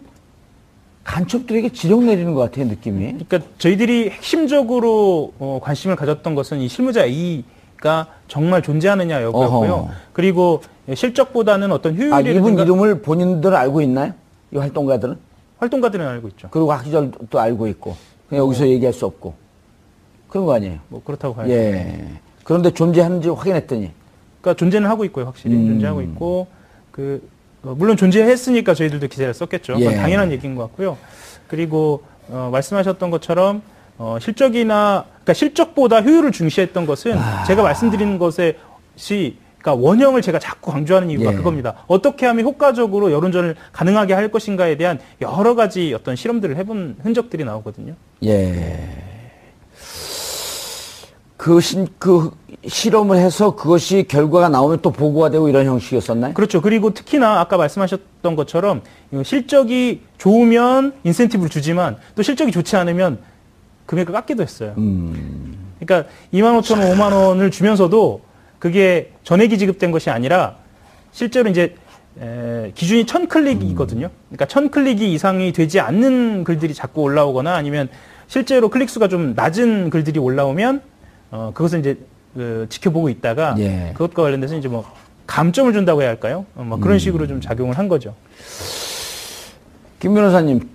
Speaker 1: 간첩들에게 지령 내리는 것 같아요, 느낌이.
Speaker 3: 그러니까 저희들이 핵심적으로 관심을 가졌던 것은 이 실무자 A가 정말 존재하느냐 여부였고요. 그리고 실적보다는 어떤 효율이라든가
Speaker 1: 이분 이름을 본인들은 알고 있나요? 이 활동가들은?
Speaker 3: 활동가들은 알고 있죠.
Speaker 1: 그리고 학기절도 알고 있고 그냥 여기서 얘기할 수 없고 그런 거 아니에요?
Speaker 3: 뭐 그렇다고 봐야죠.
Speaker 1: 예. 그런데 존재하는지 확인했더니
Speaker 3: 그러니까 존재는 하고 있고요, 확실히 존재하고 있고 물론 존재했으니까 저희들도 기사를 썼겠죠. 그건
Speaker 1: 예.
Speaker 3: 당연한 얘기인 것 같고요. 그리고 말씀하셨던 것처럼 그러니까 실적보다 효율을 중시했던 것은 제가 말씀드리는 것이 그러니까 원형을 제가 자꾸 강조하는 이유가
Speaker 1: 예.
Speaker 3: 그겁니다. 어떻게 하면 효과적으로 여론전을 가능하게 할 것인가에 대한 여러 가지 어떤 실험들을 해본 흔적들이 나오거든요.
Speaker 1: 예. 그 실험을 해서 그것이 결과가 나오면 또 보고가 되고 이런 형식이었었나요?
Speaker 3: 그렇죠. 그리고 특히나 아까 말씀하셨던 것처럼 실적이 좋으면 인센티브를 주지만 또 실적이 좋지 않으면 금액을 깎기도 했어요. 그러니까 25,000원, 5만 원을 주면서도 그게 전액이 지급된 것이 아니라 실제로 이제 기준이 1000클릭이거든요. 그러니까 1000클릭이 이상이 되지 않는 글들이 자꾸 올라오거나 아니면 실제로 클릭수가 좀 낮은 글들이 올라오면 그것을 이제 지켜보고 있다가
Speaker 1: 예.
Speaker 3: 그것과 관련돼서 이제 뭐 감점을 준다고 해야 할까요? 뭐 그런 식으로 좀 작용을 한 거죠.
Speaker 1: 김 변호사님,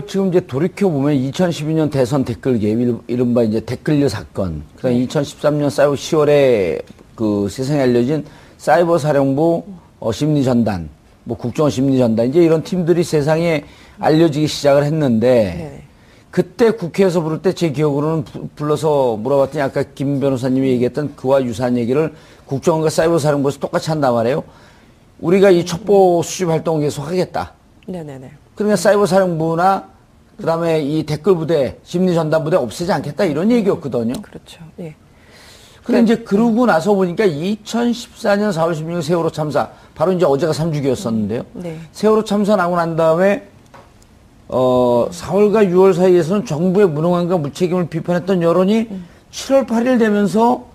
Speaker 1: 지금 이제 돌이켜보면 2012년 대선 댓글 개입, 이른바 이제 댓글류 사건, 그 다음에 2013년 10월에 세상에 알려진 사이버 사령부 심리전단, 뭐 국정원 심리전단, 이제 이런 팀들이 세상에 알려지기 시작을 했는데,
Speaker 4: 네.
Speaker 1: 그때 국회에서 부를 때 제 기억으로는 불러서 물어봤더니 아까 김 변호사님이 얘기했던 그와 유사한 얘기를 국정원과 사이버 사령부에서 똑같이 한단 말이에요. 우리가 이 첩보 수집 활동을 계속 하겠다.
Speaker 4: 네네네.
Speaker 1: 그러면 사이버 사령부나 그다음에 이 댓글 부대, 심리 전담 부대 없애지 않겠다 이런 얘기였거든요.
Speaker 4: 그렇죠. 예.
Speaker 1: 근데 이제 그러고 나서 보니까 2014년 4월 16일 세월호 참사, 바로 이제 어제가 3주기였었는데요.
Speaker 4: 네.
Speaker 1: 세월호 참사 나고 난 다음에 4월과 6월 사이에서는 정부의 무능함과 무책임을 비판했던 여론이 7월 8일 되면서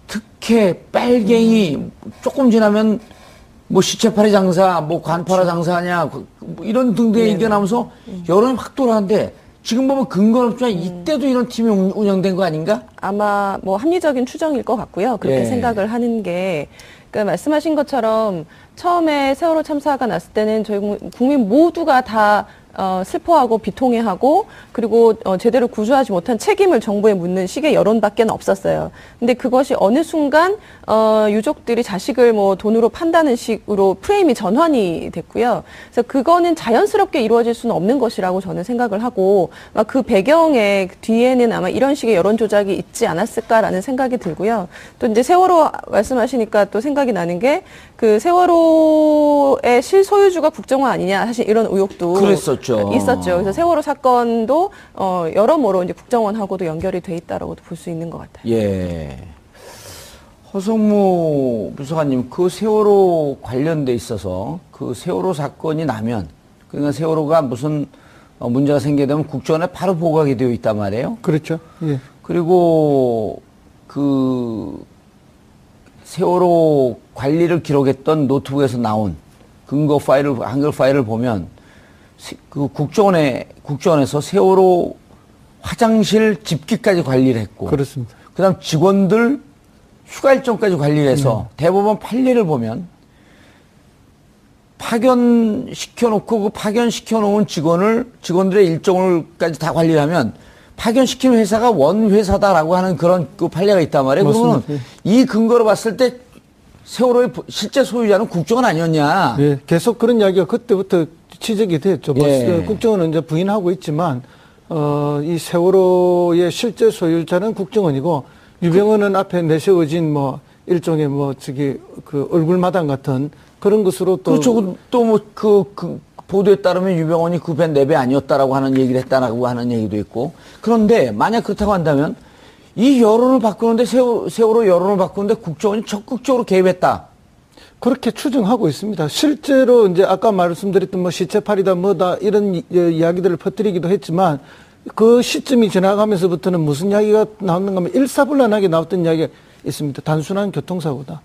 Speaker 1: 특혜, 빨갱이, 조금 지나면 뭐 시체팔이 장사, 뭐 관파라 장사하냐, 뭐 이런 등등의 얘기가 나오면서 여론이 확 돌아가는데 지금 보면 근거는 없지만 이때도 이런 팀이 운영된 거 아닌가?
Speaker 4: 아마 뭐 합리적인 추정일 것 같고요. 그렇게
Speaker 1: 예.
Speaker 4: 생각을 하는 게, 그러니까 말씀하신 것처럼 처음에 세월호 참사가 났을 때는 저희 국민 모두가 다 슬퍼하고 비통해하고 그리고 제대로 구조하지 못한 책임을 정부에 묻는 식의 여론밖에 없었어요. 근데 그것이 어느 순간 유족들이 자식을 뭐 돈으로 판다는 식으로 프레임이 전환이 됐고요. 그래서 그거는 자연스럽게 이루어질 수는 없는 것이라고 저는 생각을 하고 그 배경에 뒤에는 아마 이런 식의 여론 조작이 있지 않았을까라는 생각이 들고요. 또 이제 세월호 말씀하시니까 또 생각이 나는 게 그 세월호의 실소유주가 국정원 아니냐 사실 이런 의혹도
Speaker 1: 그랬었죠.
Speaker 4: 있었죠. 그래서 세월호 사건도 여러모로 이제 국정원하고도 연결이 돼 있다라고도 볼 수 있는 것 같아요.
Speaker 1: 예. 허성무 부사관님, 그 세월호 관련돼 있어서 그 세월호 사건이 나면, 그러니까 세월호가 무슨 문제가 생기게 되면 국정원에 바로 보고하게 되어 있단 말이에요.
Speaker 5: 그렇죠. 예.
Speaker 1: 그리고 그 세월호 관리를 기록했던 노트북에서 나온 근거 파일을, 한글 파일을 보면 그 국정원에서 세월호 화장실 집기까지 관리를 했고.
Speaker 5: 그렇습니다.
Speaker 1: 그 다음 직원들 휴가 일정까지 관리를 해서 대법원 판례를 보면 파견시켜놓고 그 파견시켜놓은 직원들의 일정을까지 다 관리를 하면 파견시키는 회사가 원회사다라고 하는 그런 그 판례가 있단 말이에요. 그러면 이 근거로 봤을 때 세월호의 실제 소유자는 국정원 아니었냐.
Speaker 5: 예, 계속 그런 이야기가 그때부터 지적이 됐죠.
Speaker 1: 예.
Speaker 5: 국정원은 이제 부인하고 있지만, 이 세월호의 실제 소유자는 국정원이고, 유병헌은 앞에 내세워진 일종의 그 얼굴마당 같은 그런 것으로 또.
Speaker 1: 그렇죠. 또 그 보도에 따르면 유병헌이 그 배 4배 아니었다라고 하는 얘기를 했다라고 하는 얘기도 있고. 그런데 만약 그렇다고 한다면 이 여론을 바꾸는데 세월호 여론을 바꾸는데 국정원이 적극적으로 개입했다.
Speaker 5: 그렇게 추정하고 있습니다. 실제로 이제 아까 말씀드렸던 시체팔이다 뭐다 이런 이야기들을 퍼뜨리기도 했지만 그 시점이 지나가면서부터는 무슨 이야기가 나오는가 하면 일사불란하게 나왔던 이야기가 있습니다. 단순한 교통사고다.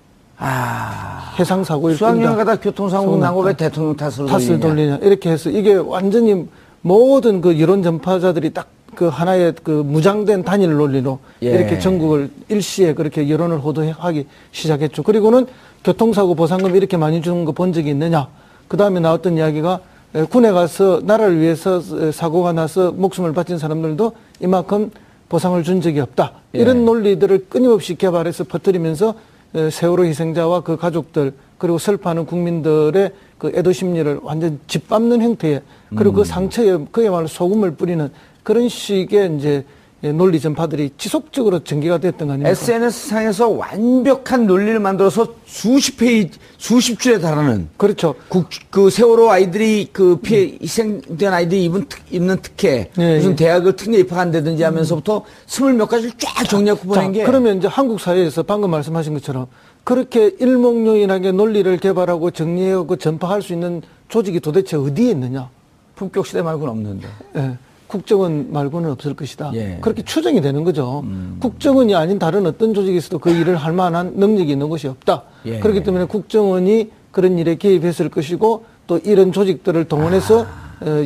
Speaker 5: 해상사고일 뿐이다.
Speaker 1: 수학여행 가다 교통사고 나고 왜 대통령 탓을
Speaker 5: 돌리냐. 이렇게 해서 이게 완전히 모든 그 여론 전파자들이 딱 그 하나의 그 무장된 단일 논리로 이렇게 전국을 일시에 그렇게 여론을 호도하기 시작했죠. 그리고는 교통사고 보상금 이렇게 많이 주는 거 본 적이 있느냐. 그 다음에 나왔던 이야기가 군에 가서 나라를 위해서 사고가 나서 목숨을 바친 사람들도 이만큼 보상을 준 적이 없다. 이런 논리들을 끊임없이 개발해서 퍼뜨리면서 세월호 희생자와 그 가족들 그리고 슬퍼하는 국민들의 그 애도 심리를 완전 짓밟는 형태의 그리고 그 상처에 그야말로 소금을 뿌리는 그런 식의 이제 논리 전파들이 지속적으로 전개가 됐던 거 아닙니까?
Speaker 1: SNS상에서 완벽한 논리를 만들어서 수십 줄에 달하는.
Speaker 5: 그렇죠.
Speaker 1: 그 세월호 아이들이 그 피해, 희생된 아이들이 입는 특혜, 무슨 대학을 특례 입학한다든지 하면서부터 20몇 가지를 쫙 정리하고 보낸 게.
Speaker 5: 그러면 이제 한국 사회에서 방금 말씀하신 것처럼 그렇게 일목요연하게 논리를 개발하고 정리하고 전파할 수 있는 조직이 도대체 어디에 있느냐?
Speaker 1: 품격시대 말고는 없는데.
Speaker 5: 예. 국정원 말고는 없을 것이다.
Speaker 1: 예.
Speaker 5: 그렇게 추정이 되는 거죠. 국정원이 아닌 다른 어떤 조직에서도 그 일을 할 만한 능력이 있는 것이 없다.
Speaker 1: 예.
Speaker 5: 그렇기 때문에 국정원이 그런 일에 개입했을 것이고 또 이런 조직들을 동원해서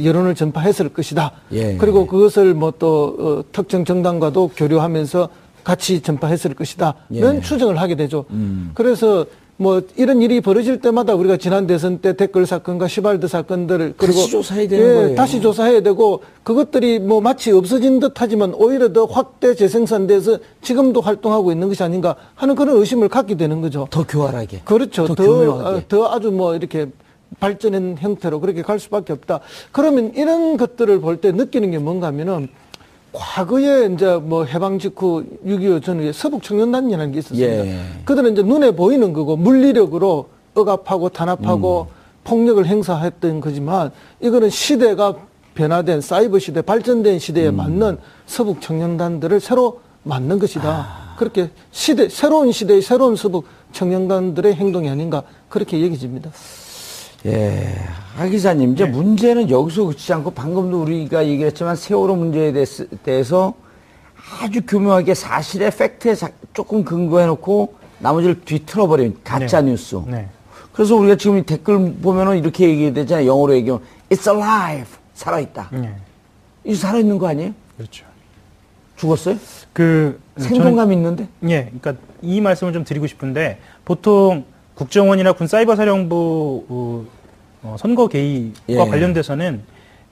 Speaker 5: 여론을 전파했을 것이다.
Speaker 1: 예.
Speaker 5: 그리고 그것을 또 특정 정당과도 교류하면서 같이 전파했을 것이다. 이런 추정을 하게 되죠. 그래서 이런 일이 벌어질 때마다 우리가 지난 대선 때 댓글 사건과 시발드 사건들을 그리고
Speaker 1: 다시 조사해야 되는 거예요.
Speaker 5: 다시 조사해야 되고 그것들이 마치 없어진 듯 하지만 오히려 더 확대 재생산돼서 지금도 활동하고 있는 것이 아닌가 하는 그런 의심을 갖게 되는 거죠.
Speaker 1: 더 교활하게.
Speaker 5: 그렇죠.
Speaker 1: 교묘하게.
Speaker 5: 더 아주 이렇게 발전한 형태로 그렇게 갈 수밖에 없다. 그러면 이런 것들을 볼 때 느끼는 게 뭔가 하면은 과거에 이제 해방 직후 6.25 전후에 서북청년단이라는 게 있었습니다. 그들은 이제 눈에 보이는 거고 물리력으로 억압하고 탄압하고 폭력을 행사했던 거지만 이거는 시대가 변화된 사이버 시대, 발전된 시대에 맞는 서북청년단들을 새로 만든 것이다. 그렇게 새로운 시대의 새로운 서북청년단들의 행동이 아닌가 그렇게 얘기집니다.
Speaker 1: 예. 하 기자님, 이제 문제는 여기서 그치지 않고 방금도 우리가 얘기했지만 세월호 문제에 대해서 아주 교묘하게 사실의 팩트에 조금 근거해놓고 나머지를 뒤틀어버린 가짜 뉴스. 그래서 우리가 지금 이 댓글 보면은 이렇게 얘기해야 되잖아요. 영어로 얘기하면 It's alive. 살아있다. 이 살아있는 거 아니에요?
Speaker 3: 그렇죠.
Speaker 1: 죽었어요?
Speaker 3: 저는,
Speaker 1: 생동감 있는데?
Speaker 3: 그러니까 이 말씀을 좀 드리고 싶은데 보통 국정원이나 군사이버사령부 선거 개입과 관련돼서는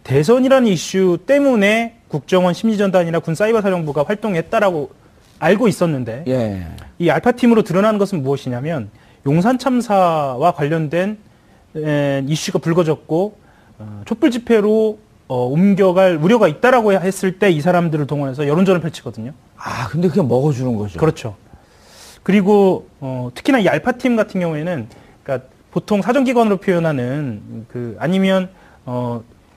Speaker 3: 대선이라는 이슈 때문에 국정원 심리전단이나 군사이버사령부가 활동했다라고 알고 있었는데 이 알파팀으로 드러나는 것은 무엇이냐면 용산 참사와 관련된 이슈가 불거졌고 촛불 집회로 옮겨갈 우려가 있다라고 했을 때 이 사람들을 동원해서 여론전을 펼치거든요.
Speaker 1: 근데 그냥 먹어주는 거죠.
Speaker 3: 그렇죠. 그리고 특히나 이 알파팀 같은 경우에는 그러니까 보통 사정기관으로 표현하는 아니면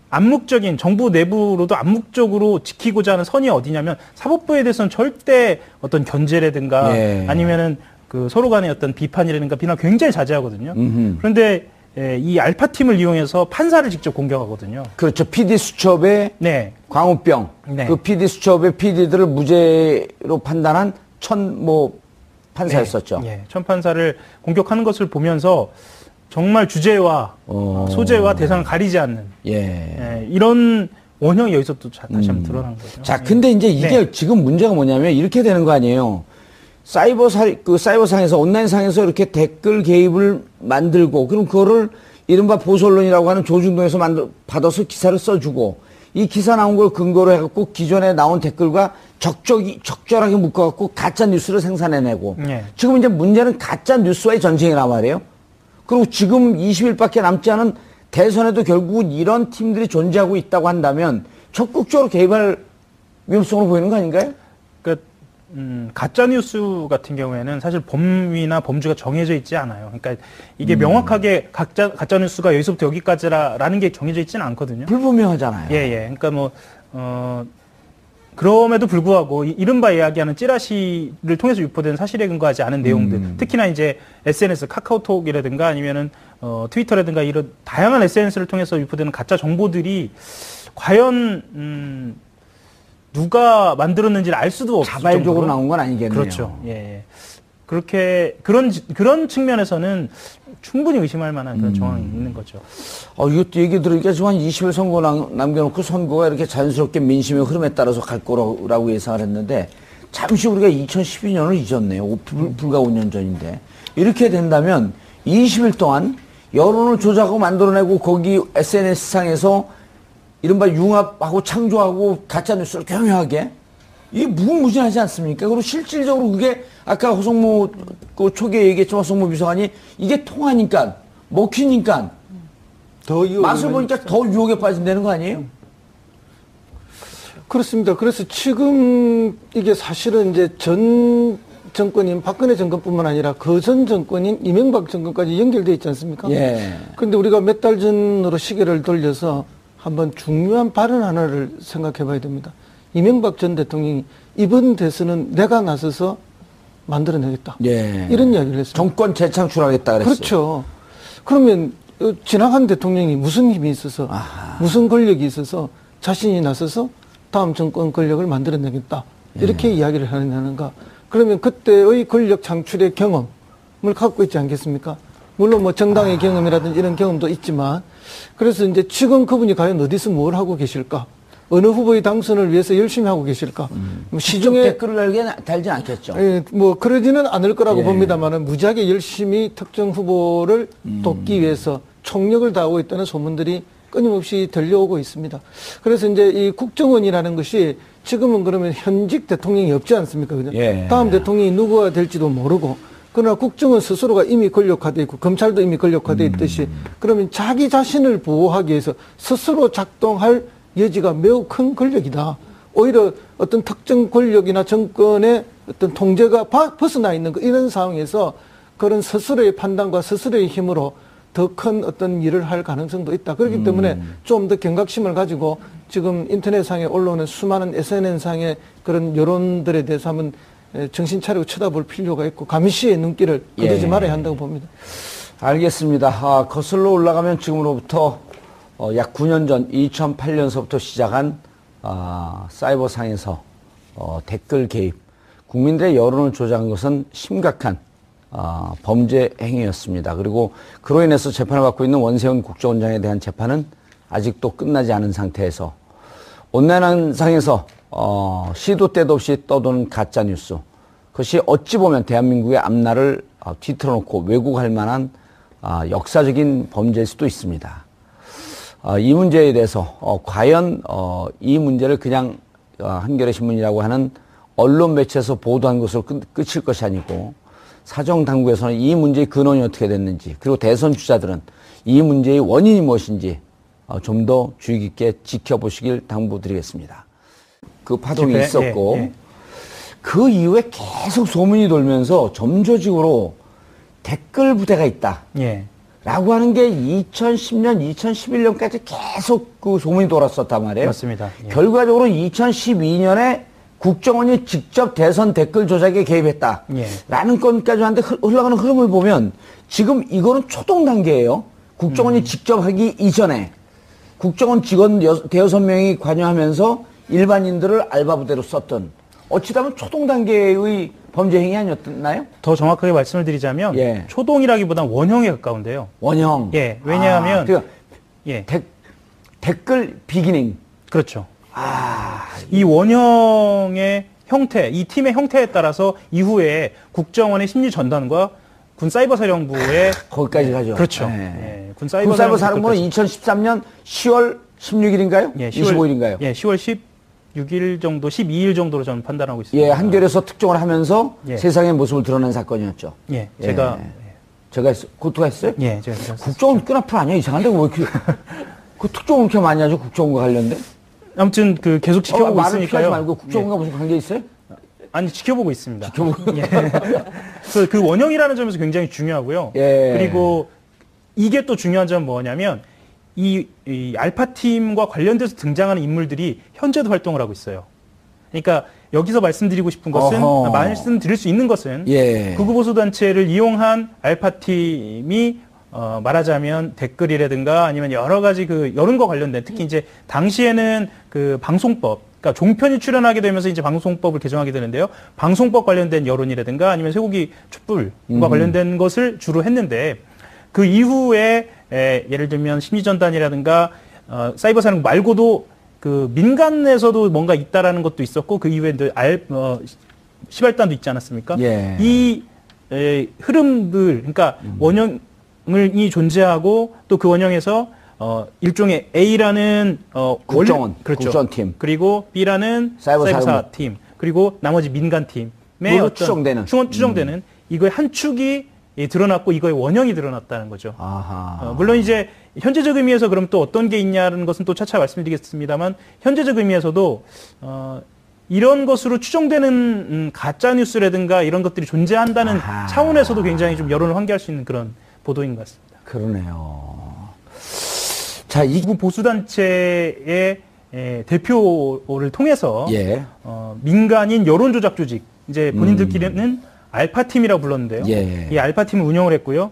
Speaker 3: 암묵적인 정부 내부로도 암묵적으로 지키고자 하는 선이 어디냐면 사법부에 대해서는 절대 어떤 견제라든가 아니면은 그 서로 간의 어떤 비판이라든가 비난을 굉장히 자제하거든요. 그런데 이 알파팀을 이용해서 판사를 직접 공격하거든요.
Speaker 1: 그렇죠. PD 수첩의
Speaker 3: 네.
Speaker 1: 광우병.
Speaker 3: 네.
Speaker 1: 그 PD 수첩의 PD들을 무죄로 판단한 판사였었죠.
Speaker 3: 네. 천 판사를 공격하는 것을 보면서 정말 주제와 소재와 대상을 가리지 않는 이런 원형이 여기서 또 다시 한번 드러난 거죠.
Speaker 1: 자, 근데 이제 이게 지금 문제가 뭐냐면 이렇게 되는 거 아니에요. 사이버상에서 온라인상에서 이렇게 댓글 개입을 만들고 그럼 그거를 이른바 보수언론이라고 하는 조중동에서 받아서 기사를 써주고 이 기사 나온 걸 근거로 해갖고 기존에 나온 댓글과 적절하게 묶어갖고 가짜 뉴스를 생산해내고 지금 이제 문제는 가짜 뉴스와의 전쟁이란 말이에요. 그리고 지금 20일밖에 남지 않은 대선에도 결국은 이런 팀들이 존재하고 있다고 한다면 적극적으로 개입할 위험성으로 보이는 거 아닌가요?
Speaker 3: 가짜 뉴스 같은 경우에는 사실 범위나 범주가 정해져 있지 않아요. 그러니까 이게 명확하게 가짜 뉴스가 여기서부터 여기까지라는 게 정해져 있지는 않거든요.
Speaker 1: 불분명하잖아요.
Speaker 3: 예. 그러니까 그럼에도 불구하고 이른바 이야기하는 찌라시를 통해서 유포된 사실에 근거하지 않은 내용들, 특히나 이제 SNS, 카카오톡이라든가 아니면은 트위터라든가 이런 다양한 SNS를 통해서 유포되는 가짜 정보들이 과연 누가 만들었는지를 알 수도 없을 정도로
Speaker 1: 자발적으로 나온 건 아니겠네요.
Speaker 3: 그렇죠. 예. 그렇게 그런 측면에서는 충분히 의심할 만한 그런 정황이 있는 거죠.
Speaker 1: 이것도 얘기 들으니까 지금 한 20일 선거 남겨놓고 선거가 이렇게 자연스럽게 민심의 흐름에 따라서 갈 거라고 예상을 했는데 잠시 우리가 2012년을 잊었네요. 불과 5년 전인데 이렇게 된다면 20일 동안 여론을 조작하고 만들어내고 거기 SNS상에서 이른바 융합하고 창조하고 가짜뉴스를 교묘하게 이게 무궁무진하지 않습니까? 그리고 실질적으로 그게 아까 허성모 그 초기에 얘기했지만 허성모 비서관이 이게 통하니까 먹히니까
Speaker 5: 더
Speaker 1: 맛을 보니까 더 유혹에 빠진다는 거 아니에요?
Speaker 5: 그렇습니다. 그래서 지금 이게 사실은 이제 전 정권인 박근혜 정권뿐만 아니라 그 전 정권인 이명박 정권까지 연결되어 있지 않습니까? 그런데 우리가 몇 달 전으로 시계를 돌려서 한번 중요한 발언 하나를 생각해 봐야 됩니다. 이명박 전 대통령이 이번 대선은 내가 나서서 만들어내겠다. 이런 이야기를 했습니다.
Speaker 1: 정권 재창출하겠다 그랬어요.
Speaker 5: 그렇죠. 그러면 지나간 대통령이 무슨 힘이 있어서 무슨 권력이 있어서 자신이 나서서 다음 정권 권력을 만들어내겠다. 이렇게 이야기를 하느냐는가. 그러면 그때의 권력 창출의 경험을 갖고 있지 않겠습니까? 물론 뭐 정당의 경험이라든지 이런 경험도 있지만 그래서 이제 지금 그분이 과연 어디서 뭘 하고 계실까? 어느 후보의 당선을 위해서 열심히 하고 계실까?
Speaker 1: 시중에 댓글을 달진 않겠죠.
Speaker 5: 뭐 그러지는 않을 거라고 봅니다만은 무지하게 열심히 특정 후보를 돕기 위해서 총력을 다하고 있다는 소문들이 끊임없이 들려오고 있습니다. 그래서 이제 이 국정원이라는 것이 지금은 그러면 현직 대통령이 없지 않습니까? 그죠? 다음 대통령이 누구가 될지도 모르고 그러나 국정원 스스로가 이미 권력화되어 있고 검찰도 이미 권력화되어 있듯이 그러면 자기 자신을 보호하기 위해서 스스로 작동할 여지가 매우 큰 권력이다. 오히려 어떤 특정 권력이나 정권의 어떤 통제가 벗어나 있는 이런 상황에서 그런 스스로의 판단과 스스로의 힘으로 더 큰 어떤 일을 할 가능성도 있다. 그렇기 때문에 좀 더 경각심을 가지고 지금 인터넷상에 올라오는 수많은 SNS상의 그런 여론들에 대해서 한번 정신 차리고 쳐다볼 필요가 있고 감시의 눈길을 거두지 말아야 한다고 봅니다.
Speaker 1: 알겠습니다. 거슬러 올라가면 지금으로부터 약 9년 전 2008년서부터 시작한 사이버상에서 댓글 개입, 국민들의 여론을 조작한 것은 심각한 범죄 행위였습니다. 그리고 그로 인해서 재판을 받고 있는 원세훈 국정원장에 대한 재판은 아직도 끝나지 않은 상태에서 온라인상에서 시도 때도 없이 떠도는 가짜뉴스, 그것이 어찌 보면 대한민국의 앞날을 뒤틀어놓고 왜곡할 만한 역사적인 범죄일 수도 있습니다. 이 문제에 대해서 과연 이 문제를 그냥 한겨레 신문이라고 하는 언론 매체에서 보도한 것으로 끝일 것이 아니고 사정당국에서는 이 문제의 근원이 어떻게 됐는지 그리고 대선 주자들은 이 문제의 원인이 무엇인지 좀 더 주의 깊게 지켜보시길 당부드리겠습니다. 그 파동이 있었고 그 이후에 계속 소문이 돌면서 점조직으로 댓글 부대가 있다. 라고 하는 게 2010년, 2011년까지 계속 그 소문이 돌았었단 말이에요.
Speaker 3: 맞습니다.
Speaker 1: 결과적으로 2012년에 국정원이 직접 대선 댓글 조작에 개입했다.
Speaker 3: 예.
Speaker 1: 라는 건까지 하는데 흘러가는 흐름을 보면 지금 이거는 초동 단계예요. 국정원이 직접 하기 이전에 국정원 직원 대여섯 명이 관여하면서 일반인들을 알바 부대로 썼던 어찌다면 초동 단계의 범죄 행위 아니었나요?
Speaker 3: 더 정확하게 말씀을 드리자면
Speaker 1: 예.
Speaker 3: 초동이라기보단 원형에 가까운데요.
Speaker 1: 원형.
Speaker 3: 예, 왜냐하면
Speaker 1: 그러니까
Speaker 3: 예,
Speaker 1: 댓글 비기닝.
Speaker 3: 그렇죠. 이 원형의 형태, 이 팀의 형태에 따라서 이후에 국정원의 심리 전단과 군 사이버사령부의
Speaker 1: 거기까지 가죠.
Speaker 3: 그렇죠.
Speaker 1: 네.
Speaker 3: 예,
Speaker 1: 군 사이버사령부는 2013년 10월 16일인가요?
Speaker 3: 예,
Speaker 1: 25일인가요?
Speaker 3: 예, 10월 16일 정도, 12일 정도로 저는 판단하고 있습니다.
Speaker 1: 예, 한겨레에서 특종을 하면서
Speaker 3: 예.
Speaker 1: 세상의 모습을 드러낸 사건이었죠.
Speaker 3: 예, 제가
Speaker 1: 제가 고투가 했어요?
Speaker 3: 예, 제가
Speaker 1: 국정원 끈앞을 아니야? 이상한데 왜 이렇게 그 특종을 이렇게 많이 하죠? 국정원과 관련된?
Speaker 3: 아무튼 그 계속 지켜보고
Speaker 1: 말을 피하지
Speaker 3: 있으니까요.
Speaker 1: 말고 국정원과 무슨 관계 있어요?
Speaker 3: 아니 지켜보고 있습니다. 예. 그래서 그 원형이라는 점에서 굉장히 중요하고요.
Speaker 1: 예.
Speaker 3: 그리고 이게 또 중요한 점은 뭐냐면 이 알파 팀과 관련돼서 등장하는 인물들이 현재도 활동을 하고 있어요. 그러니까 여기서 말씀드리고 싶은 것은
Speaker 1: 어허.
Speaker 3: 말씀드릴 수 있는 것은
Speaker 1: 예.
Speaker 3: 극우보수 단체를 이용한 알파 팀이 말하자면 댓글이라든가 아니면 여러 가지 그 여론과 관련된 특히 이제 당시에는 그 방송법, 그러니까 종편이 출연하게 되면서 이제 방송법을 개정하게 되는데요. 방송법 관련된 여론이라든가 아니면 쇠고기 촛불과 관련된 것을 주로 했는데 그 이후에 예를 들면 심리전단이라든가 사이버사령 말고도 그 민간에서도 뭔가 있다라는 것도 있었고 그 이후에 시발단도 있지 않았습니까?
Speaker 1: 예.
Speaker 3: 이 흐름들, 그러니까 원형이 존재하고 또 그 원형에서 일종의 A라는
Speaker 1: 국정원,
Speaker 3: 그렇죠.
Speaker 1: 국정원팀.
Speaker 3: 그리고 B라는
Speaker 1: 사이버
Speaker 3: 사이버사팀 그리고 나머지 민간팀의
Speaker 1: 모두 추정되는.
Speaker 3: 이거의 한 축이 드러났고 이거의 원형이 드러났다는 거죠.
Speaker 1: 아하.
Speaker 3: 물론 이제 현재적 의미에서 그럼 또 어떤 게 있냐는 것은 또 차차 말씀드리겠습니다만 현재적 의미에서도 이런 것으로 추정되는 가짜 뉴스라든가 이런 것들이 존재한다는
Speaker 1: 아하.
Speaker 3: 차원에서도 굉장히 좀 여론을 환기할 수 있는 그런 보도인 것 같습니다.
Speaker 1: 그러네요. 자, 이
Speaker 3: 이구 보수단체의 대표를 통해서
Speaker 1: 예.
Speaker 3: 민간인 여론조작 조직, 이제 본인들끼리는 알파팀이라고 불렀는데요.
Speaker 1: 예.
Speaker 3: 이 알파팀을 운영을 했고요.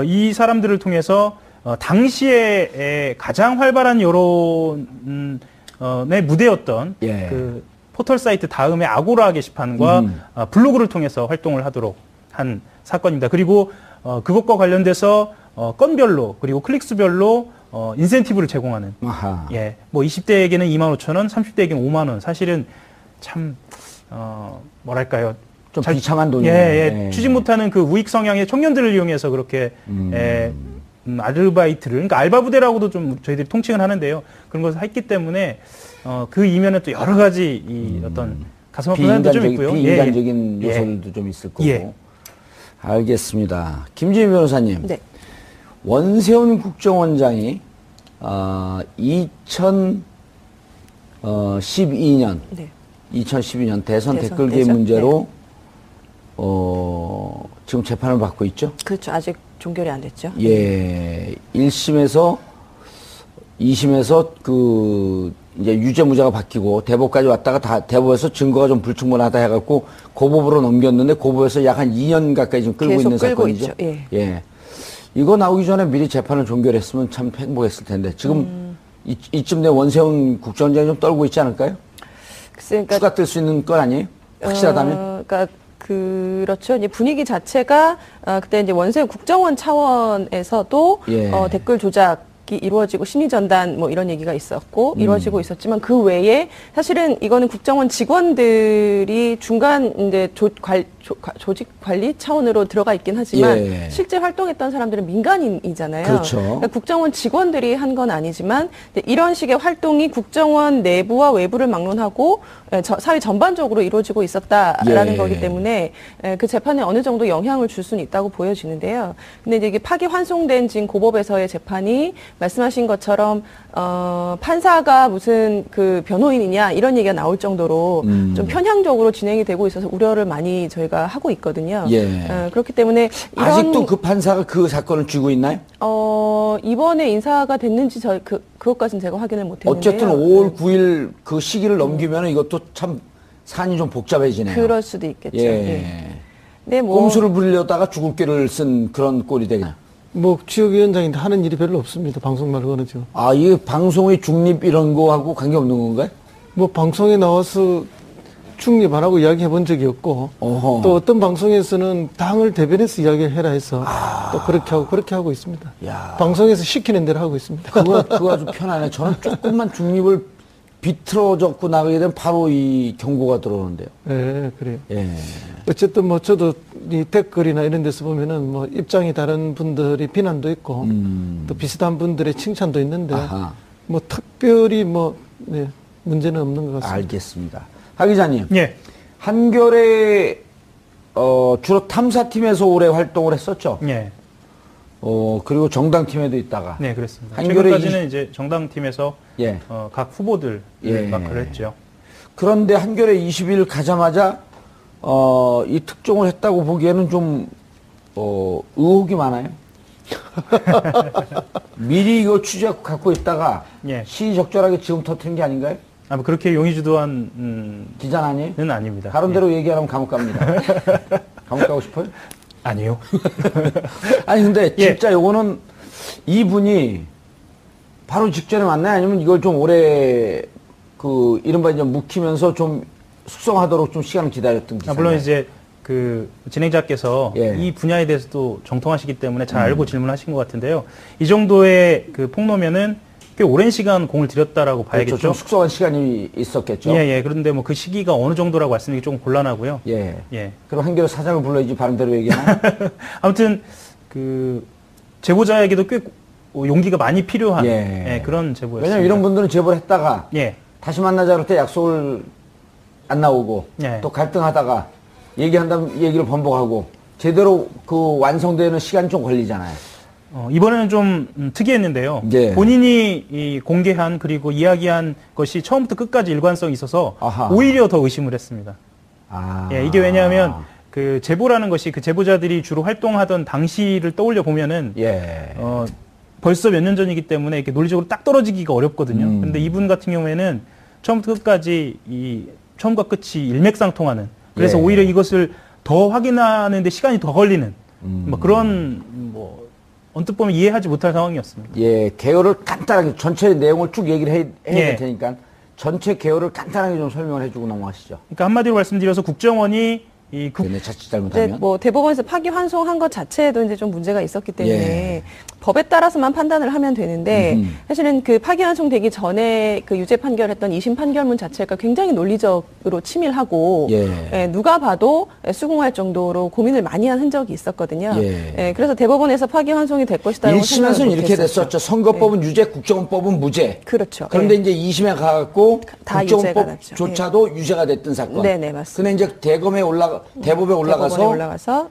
Speaker 3: 이 사람들을 통해서 당시에 가장 활발한 여론의 무대였던
Speaker 1: 예.
Speaker 3: 그 포털 사이트 다음에 아고라 게시판과 블로그를 통해서 활동을 하도록 한 사건입니다. 그리고 그것과 관련돼서 건별로 그리고 클릭수별로 인센티브를 제공하는.
Speaker 1: 아하.
Speaker 3: 예, 뭐 20대에게는 25,000원, 30대에게는 5만 원. 사실은 참 뭐랄까요?
Speaker 1: 좀 비참한 돈이에요.
Speaker 3: 예,
Speaker 1: 예.
Speaker 3: 취직 못하는 그 우익 성향의 청년들을 이용해서 그렇게 아르바이트를, 그러니까 알바 부대라고도 좀 저희들이 통칭을 하는데요. 그런 것을 했기 때문에 그 이면에 또 여러 가지 이 어떤 가슴 아픈 사연도 좀 있고요.
Speaker 1: 비인간적인
Speaker 3: 예.
Speaker 1: 요소들도 좀 있을 거고.
Speaker 3: 예.
Speaker 1: 알겠습니다. 김지민 변호사님.
Speaker 4: 네.
Speaker 1: 원세훈 국정원장이 2012년
Speaker 4: 네.
Speaker 1: 2012년 대선
Speaker 4: 대선,
Speaker 1: 댓글 개입
Speaker 4: 대선?
Speaker 1: 문제로 지금 재판을 받고 있죠.
Speaker 4: 그렇죠. 아직 종결이 안 됐죠.
Speaker 1: 예, 1심에서 2심에서 그 이제 유죄무죄가 바뀌고 대법까지 왔다가 다 대법에서 증거가 좀 불충분하다 해갖고 고법으로 넘겼는데 고법에서 약 한 2년 가까이 지금 끌고
Speaker 4: 계속
Speaker 1: 있는
Speaker 4: 끌고
Speaker 1: 사건이죠.
Speaker 4: 있죠. 예.
Speaker 1: 예. 이거 나오기 전에 미리 재판을 종결했으면 참 행복했을 텐데 지금 이쯤 돼 원세훈 국정원장이 좀 떨고 있지 않을까요?
Speaker 4: 글쎄, 그러니까
Speaker 1: 추가 뜰 수 있는 건 아니에요? 확실하다면?
Speaker 4: 그러니까 그렇죠. 이제 분위기 자체가 그때 이제 원세훈 국정원 차원에서도
Speaker 1: 예.
Speaker 4: 댓글 조작이 이루어지고 심리 전단 뭐 이런 얘기가 있었고 이루어지고 있었지만 그 외에 사실은 이거는 국정원 직원들이 중간 이제 조직 관리 차원으로 들어가 있긴 하지만
Speaker 1: 예.
Speaker 4: 실제 활동했던 사람들은 민간인이잖아요.
Speaker 1: 그렇죠.
Speaker 4: 그러니까 국정원 직원들이 한 건 아니지만 이런 식의 활동이 국정원 내부와 외부를 막론하고 사회 전반적으로 이루어지고 있었다라는
Speaker 1: 예.
Speaker 4: 거기 때문에 그 재판에 어느 정도 영향을 줄 수는 있다고 보여지는데요. 근데 이제 이게 파기환송된 지금 고법에서의 재판이 말씀하신 것처럼 판사가 무슨 그 변호인이냐 이런 얘기가 나올 정도로 좀 편향적으로 진행이 되고 있어서 우려를 많이 저희가 하고 있거든요.
Speaker 1: 예.
Speaker 4: 그렇기 때문에 이런
Speaker 1: 아직도 그 판사가 그 사건을 쥐고 있나요?
Speaker 4: 이번에 인사가 됐는지 그것까지는 제가 확인을 못 했는데요.
Speaker 1: 어쨌든 5월 9일 그 시기를 넘기면 이것도 참 산이 좀 복잡해지네요.
Speaker 4: 그럴 수도 있겠죠. 예. 네, 뭐
Speaker 1: 꼼수를 부리려다가 죽을 길을 쓴 그런 꼴이 되냐.
Speaker 5: 뭐 지역위원장인데 하는 일이 별로 없습니다. 방송 말고는 지금.
Speaker 1: 아, 이게 방송의 중립 이런 거하고 관계없는 건가요?
Speaker 5: 뭐 방송에 나와서 중립 안 하고 이야기해 본 적이 없고
Speaker 1: 어허.
Speaker 5: 또 어떤 방송에서는 당을 대변해서 이야기를 해라 해서 또 그렇게 하고 있습니다.
Speaker 1: 야.
Speaker 5: 방송에서 시키는 대로 하고 있습니다.
Speaker 1: 그거 아주 편하네. 저는 조금만 중립을 비틀어졌고 나가게 되면 바로 이 경고가 들어오는데요.
Speaker 5: 네, 그래요.
Speaker 1: 예.
Speaker 5: 어쨌든 뭐 저도 이 댓글이나 이런 데서 보면은 뭐 입장이 다른 분들이 비난도 있고 또 비슷한 분들의 칭찬도 있는데
Speaker 1: 아하.
Speaker 5: 뭐 특별히 뭐 네, 문제는 없는 것 같습니다.
Speaker 1: 알겠습니다. 하 기자님.
Speaker 3: 예.
Speaker 1: 한겨레 주로 탐사팀에서 오래 활동을 했었죠.
Speaker 3: 예.
Speaker 1: 그리고 정당팀에도 있다가.
Speaker 3: 네, 그렇습니다.
Speaker 1: 한겨레
Speaker 3: 최근까지는 이제 정당팀에서
Speaker 1: 예.
Speaker 3: 각 후보들
Speaker 1: 예.
Speaker 3: 마크를 했죠.
Speaker 1: 그런데 한겨레 20일 가자마자 이 특종을 했다고 보기에는 좀 의혹이 많아요. 미리 이거 취재 갖고 있다가
Speaker 3: 예.
Speaker 1: 시의적절하게 지금 터뜨린 게 아닌가요?
Speaker 3: 뭐 그렇게 용의주도한
Speaker 1: 기자 아니에요?
Speaker 3: 는 아닙니다.
Speaker 1: 다른
Speaker 3: 예.
Speaker 1: 데로 얘기하면 감옥 갑니다. 감옥 가고 싶어요?
Speaker 3: 아니요.
Speaker 1: 아니 근데
Speaker 3: 예.
Speaker 1: 진짜 요거는 이분이 바로 직전에 만나요? 아니면 이걸 좀 오래 이른바 이제 묵히면서 좀 숙성하도록 좀 시간을 기다렸던 기사인가요?
Speaker 3: 물론 이제 그 진행자께서
Speaker 1: 예.
Speaker 3: 이 분야에 대해서도 정통하시기 때문에 잘 알고 질문하신 것 같은데요. 이 정도의 그 폭로면은 꽤 오랜 시간 공을 들였다라고 봐야겠죠.
Speaker 1: 그렇죠. 좀 숙성한 시간이 있었겠죠.
Speaker 3: 예. 그런데 뭐 그 시기가 어느 정도라고 말씀드리기 조금 곤란하고요.
Speaker 1: 예.
Speaker 3: 예.
Speaker 1: 그럼 한겨레 사장을 불러야지 바른대로 얘기하나?
Speaker 3: 아무튼 그 제보자에게도 꽤 용기가 많이 필요한
Speaker 1: 예.
Speaker 3: 그런 제보였습니다.
Speaker 1: 왜냐면 이런 분들은 제보를 했다가
Speaker 3: 예.
Speaker 1: 다시 만나자 그럴 때 약속을 안 나오고
Speaker 3: 예.
Speaker 1: 또 갈등하다가 얘기한다면 얘기를 번복하고 제대로 그 완성되는 시간이 좀 걸리잖아요.
Speaker 3: 이번에는 좀 특이했는데요.
Speaker 1: 예.
Speaker 3: 본인이 이 공개한 그리고 이야기한 것이 처음부터 끝까지 일관성이 있어서
Speaker 1: 아하.
Speaker 3: 오히려 더 의심을 했습니다.
Speaker 1: 아.
Speaker 3: 예, 이게 왜냐하면 그 제보라는 것이 그 제보자들이 주로 활동하던 당시를 떠올려 보면은
Speaker 1: 예.
Speaker 3: 벌써 몇 년 전이기 때문에 이렇게 논리적으로 딱 떨어지기가 어렵거든요. 근데 이분 같은 경우에는 처음부터 끝까지 이 처음과 끝이 일맥상통하는. 그래서
Speaker 1: 예.
Speaker 3: 오히려 이것을 더 확인하는데 시간이 더 걸리는 뭐 그런 뭐 언뜻 보면 이해하지 못할 상황이었습니다.
Speaker 1: 예, 개요를 간단하게 전체 내용을 쭉 얘기를 해야
Speaker 3: 예.
Speaker 1: 될 테니까 전체 개요를 간단하게 좀 설명을 해주고 넘어가시죠.
Speaker 3: 그러니까 한마디로 말씀드려서 국정원이 이
Speaker 1: 네, 자칫
Speaker 4: 이제
Speaker 1: 잘못하면.
Speaker 4: 뭐 대법원에서 파기환송한 것 자체에도 이제 좀 문제가 있었기 때문에
Speaker 1: 예.
Speaker 4: 법에 따라서만 판단을 하면 되는데 사실은 그 파기환송되기 전에 그 유죄 판결했던 2심 판결문 자체가 굉장히 논리적으로 치밀하고
Speaker 1: 예.
Speaker 4: 누가 봐도 수긍할 정도로 고민을 많이 한 흔적이 있었거든요.
Speaker 1: 예.
Speaker 4: 그래서 대법원에서 파기환송이 될 것이다라고
Speaker 1: 1심에서는 이렇게 됐었죠. 선거법은 유죄, 국정원법은 무죄.
Speaker 4: 그렇죠.
Speaker 1: 그런데
Speaker 4: 예.
Speaker 1: 이제 2심에 가갖고
Speaker 4: 다 유죄가 났죠.
Speaker 1: 국정원법조차도 유죄가 됐던 사건.
Speaker 4: 네네, 맞습니다.
Speaker 1: 근데 이제 대법원에 올라가서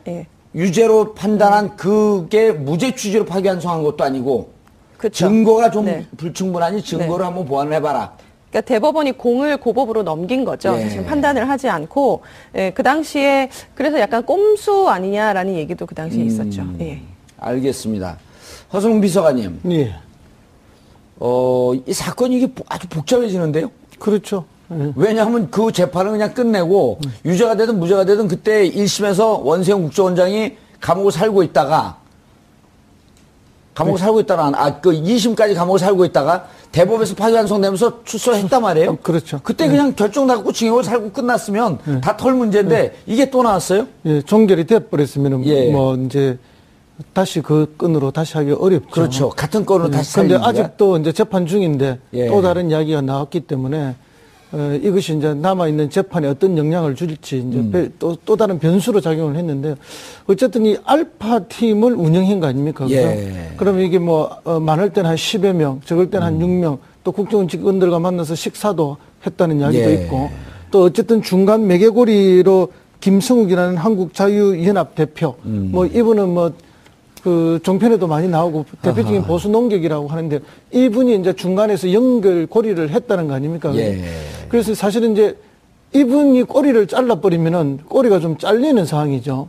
Speaker 4: 예.
Speaker 1: 유죄로 판단한 그게 무죄 취지로 파기환송한 것도 아니고
Speaker 4: 그렇죠.
Speaker 1: 증거가 좀
Speaker 4: 네.
Speaker 1: 불충분하니 증거를 한번 보완을 해봐라.
Speaker 4: 그러니까 대법원이 공을 고법으로 넘긴 거죠.
Speaker 1: 예.
Speaker 4: 지금 판단을 하지 않고 그 당시에 그래서 약간 꼼수 아니냐라는 얘기도 그 당시에 있었죠. 예.
Speaker 1: 알겠습니다. 허승 비서관님,
Speaker 5: 예.
Speaker 1: 이 사건이 이게 아주 복잡해지는데요.
Speaker 5: 그렇죠. 예.
Speaker 1: 왜냐하면 그 재판을 그냥 끝내고 유죄가 되든 무죄가 되든 그때 1심에서 원세훈 국정원장이 감옥을 살고 있다가 그 2심까지 감옥을 살고 있다가 대법에서 파기환송되면서 출소했단 말이에요.
Speaker 5: 그렇죠.
Speaker 1: 그때 그냥 결정 나고 징역을 살고 끝났으면 다 털 문제인데 이게 또 나왔어요?
Speaker 5: 예, 종결이 돼버렸으면
Speaker 1: 예.
Speaker 5: 뭐 이제 다시 그 건으로 다시 하기 어렵죠.
Speaker 1: 그렇죠. 같은 건으로 다시
Speaker 5: 그런데
Speaker 1: 살리는 거야?
Speaker 5: 아직도 이제 재판 중인데
Speaker 1: 예.
Speaker 5: 또 다른 이야기가 나왔기 때문에 이것이 이제 남아있는 재판에 어떤 영향을 줄지 이제 또 다른 변수로 작용을 했는데 어쨌든 이 알파 팀을 운영한 거 아닙니까?
Speaker 1: 예.
Speaker 5: 그러면 이게 뭐 많을 때는 한 10여 명, 적을 때는 한 6명, 또 국정원 직원들과 만나서 식사도 했다는 이야기도
Speaker 1: 예.
Speaker 5: 있고 또 어쨌든 중간 매개고리로 김성욱이라는 한국자유연합 대표 뭐 이분은 뭐 그 종편에도 많이 나오고 대표적인 보수 농객이라고 하는데 이분이 이제 중간에서 연결 고리를 했다는 거 아닙니까?
Speaker 1: 예.
Speaker 5: 그래서 사실은 이제 이분이 꼬리를 잘라버리면은 꼬리가 좀 잘리는 상황이죠.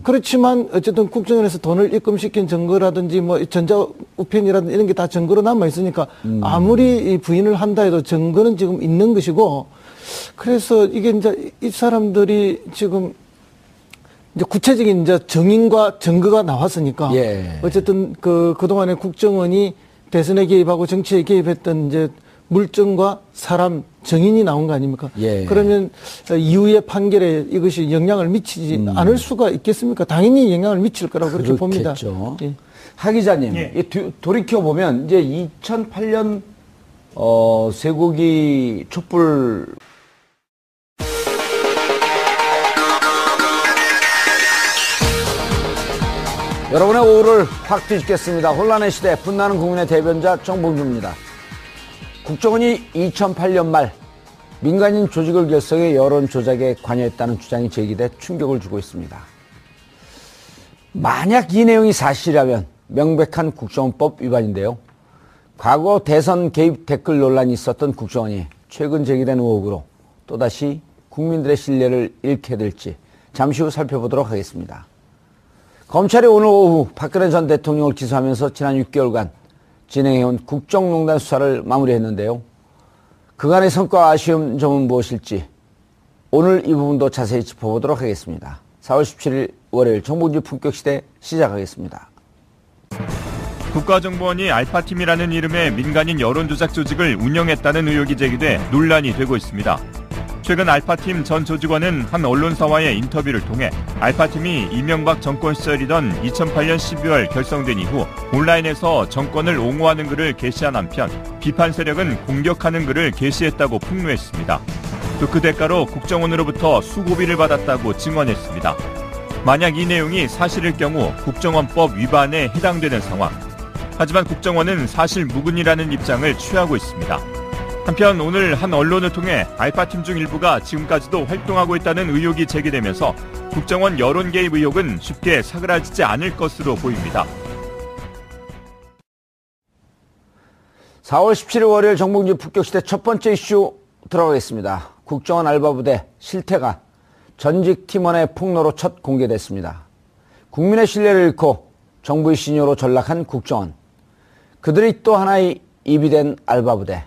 Speaker 5: 그렇지만 어쨌든 국정원에서 돈을 입금시킨 증거라든지 뭐 전자우편이라든지 이런 게 다 증거로 남아있으니까 아무리 이 부인을 한다 해도 증거는 지금 있는 것이고 그래서 이게 이제 이 사람들이 지금 이제 구체적인 이제 정인과 증거가 나왔으니까
Speaker 1: 예.
Speaker 5: 어쨌든 그동안에 국정원이 대선에 개입하고 정치에 개입했던 이제 물증과 사람 정인이 나온 거 아닙니까?
Speaker 1: 예.
Speaker 5: 그러면 이후의 판결에 이것이 영향을 미치지 않을 수가 있겠습니까? 당연히 영향을 미칠 거라고 그렇게 봅니다.
Speaker 1: 그렇겠죠.
Speaker 5: 예.
Speaker 1: 하 기자님,
Speaker 3: 예.
Speaker 1: 돌이켜 보면 이제 2008년 쇠고기 촛불 여러분의 오후를 확 뒤집겠습니다. 혼란의 시대 분나는 국민의 대변자 정봉주입니다. 국정원이 2008년 말 민간인 조직을 결성해 여론 조작에 관여했다는 주장이 제기돼 충격을 주고 있습니다. 만약 이 내용이 사실이라면 명백한 국정원법 위반인데요. 과거 대선 개입 댓글 논란이 있었던 국정원이 최근 제기된 의혹으로 또다시 국민들의 신뢰를 잃게 될지 잠시 후 살펴보도록 하겠습니다. 검찰이 오늘 오후 박근혜 전 대통령을 기소하면서 지난 6개월간 진행해온 국정농단 수사를 마무리했는데요. 그간의 성과와 아쉬운 점은 무엇일지 오늘 이 부분도 자세히 짚어보도록 하겠습니다. 4월 17일 월요일 정봉주 품격시대 시작하겠습니다.
Speaker 2: 국가정보원이 알파팀이라는 이름의 민간인 여론조작 조직을 운영했다는 의혹이 제기돼 논란이 되고 있습니다. 최근 알파팀 전 조직원은 한 언론사와의 인터뷰를 통해 알파팀이 이명박 정권 시절이던 2008년 12월 결성된 이후 온라인에서 정권을 옹호하는 글을 게시한 한편 비판 세력은 공격하는 글을 게시했다고 폭로했습니다. 또 그 대가로 국정원으로부터 수고비를 받았다고 증언했습니다. 만약 이 내용이 사실일 경우 국정원법 위반에 해당되는 상황. 하지만 국정원은 사실 무근이라는 입장을 취하고 있습니다. 한편 오늘 한 언론을 통해 알파팀 중 일부가 지금까지도 활동하고 있다는 의혹이 제기되면서 국정원 여론 개입 의혹은 쉽게 사그라지지 않을 것으로 보입니다.
Speaker 1: 4월 17일 월요일 정봉주 품격시대 첫 번째 이슈 들어가겠습니다. 국정원 알바부대 실태가 전직 팀원의 폭로로 첫 공개됐습니다. 국민의 신뢰를 잃고 정부의 신여로 전락한 국정원. 그들이 또 하나의 입이 된 알바부대.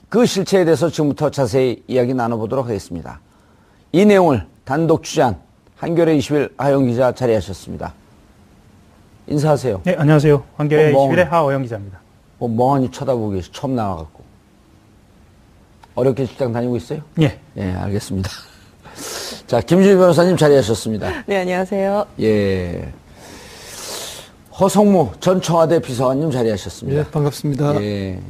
Speaker 1: 그 실체에 대해서 지금부터 자세히 이야기 나눠보도록 하겠습니다. 이 내용을 단독 취재한 한겨레 20일 하영 기자 자리하셨습니다. 인사하세요.
Speaker 3: 네, 안녕하세요. 한겨레
Speaker 1: 뭐,
Speaker 3: 21의 하어영 기자입니다.
Speaker 1: 멍하니 쳐다보고 계시 처음 나와갖고. 어렵게 직장 다니고 있어요?
Speaker 3: 예.
Speaker 1: 예, 알겠습니다. 자, 김준희 변호사님 자리하셨습니다.
Speaker 4: 네, 안녕하세요.
Speaker 1: 예. 허성무 전 청와대 비서관님 자리하셨습니다.
Speaker 5: 예, 반갑습니다.
Speaker 1: 예.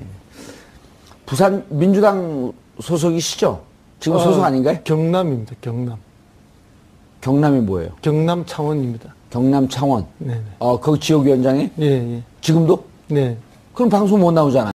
Speaker 1: 부산 민주당 소속이시죠? 지금 소속 아닌가요?
Speaker 5: 경남입니다. 경남.
Speaker 1: 경남이 뭐예요?
Speaker 5: 경남 창원입니다.
Speaker 1: 경남 창원.
Speaker 5: 네.
Speaker 1: 거기 지역위원장이?
Speaker 5: 예, 예.
Speaker 1: 지금도?
Speaker 5: 네.
Speaker 1: 그럼 방송 못 나오잖아요.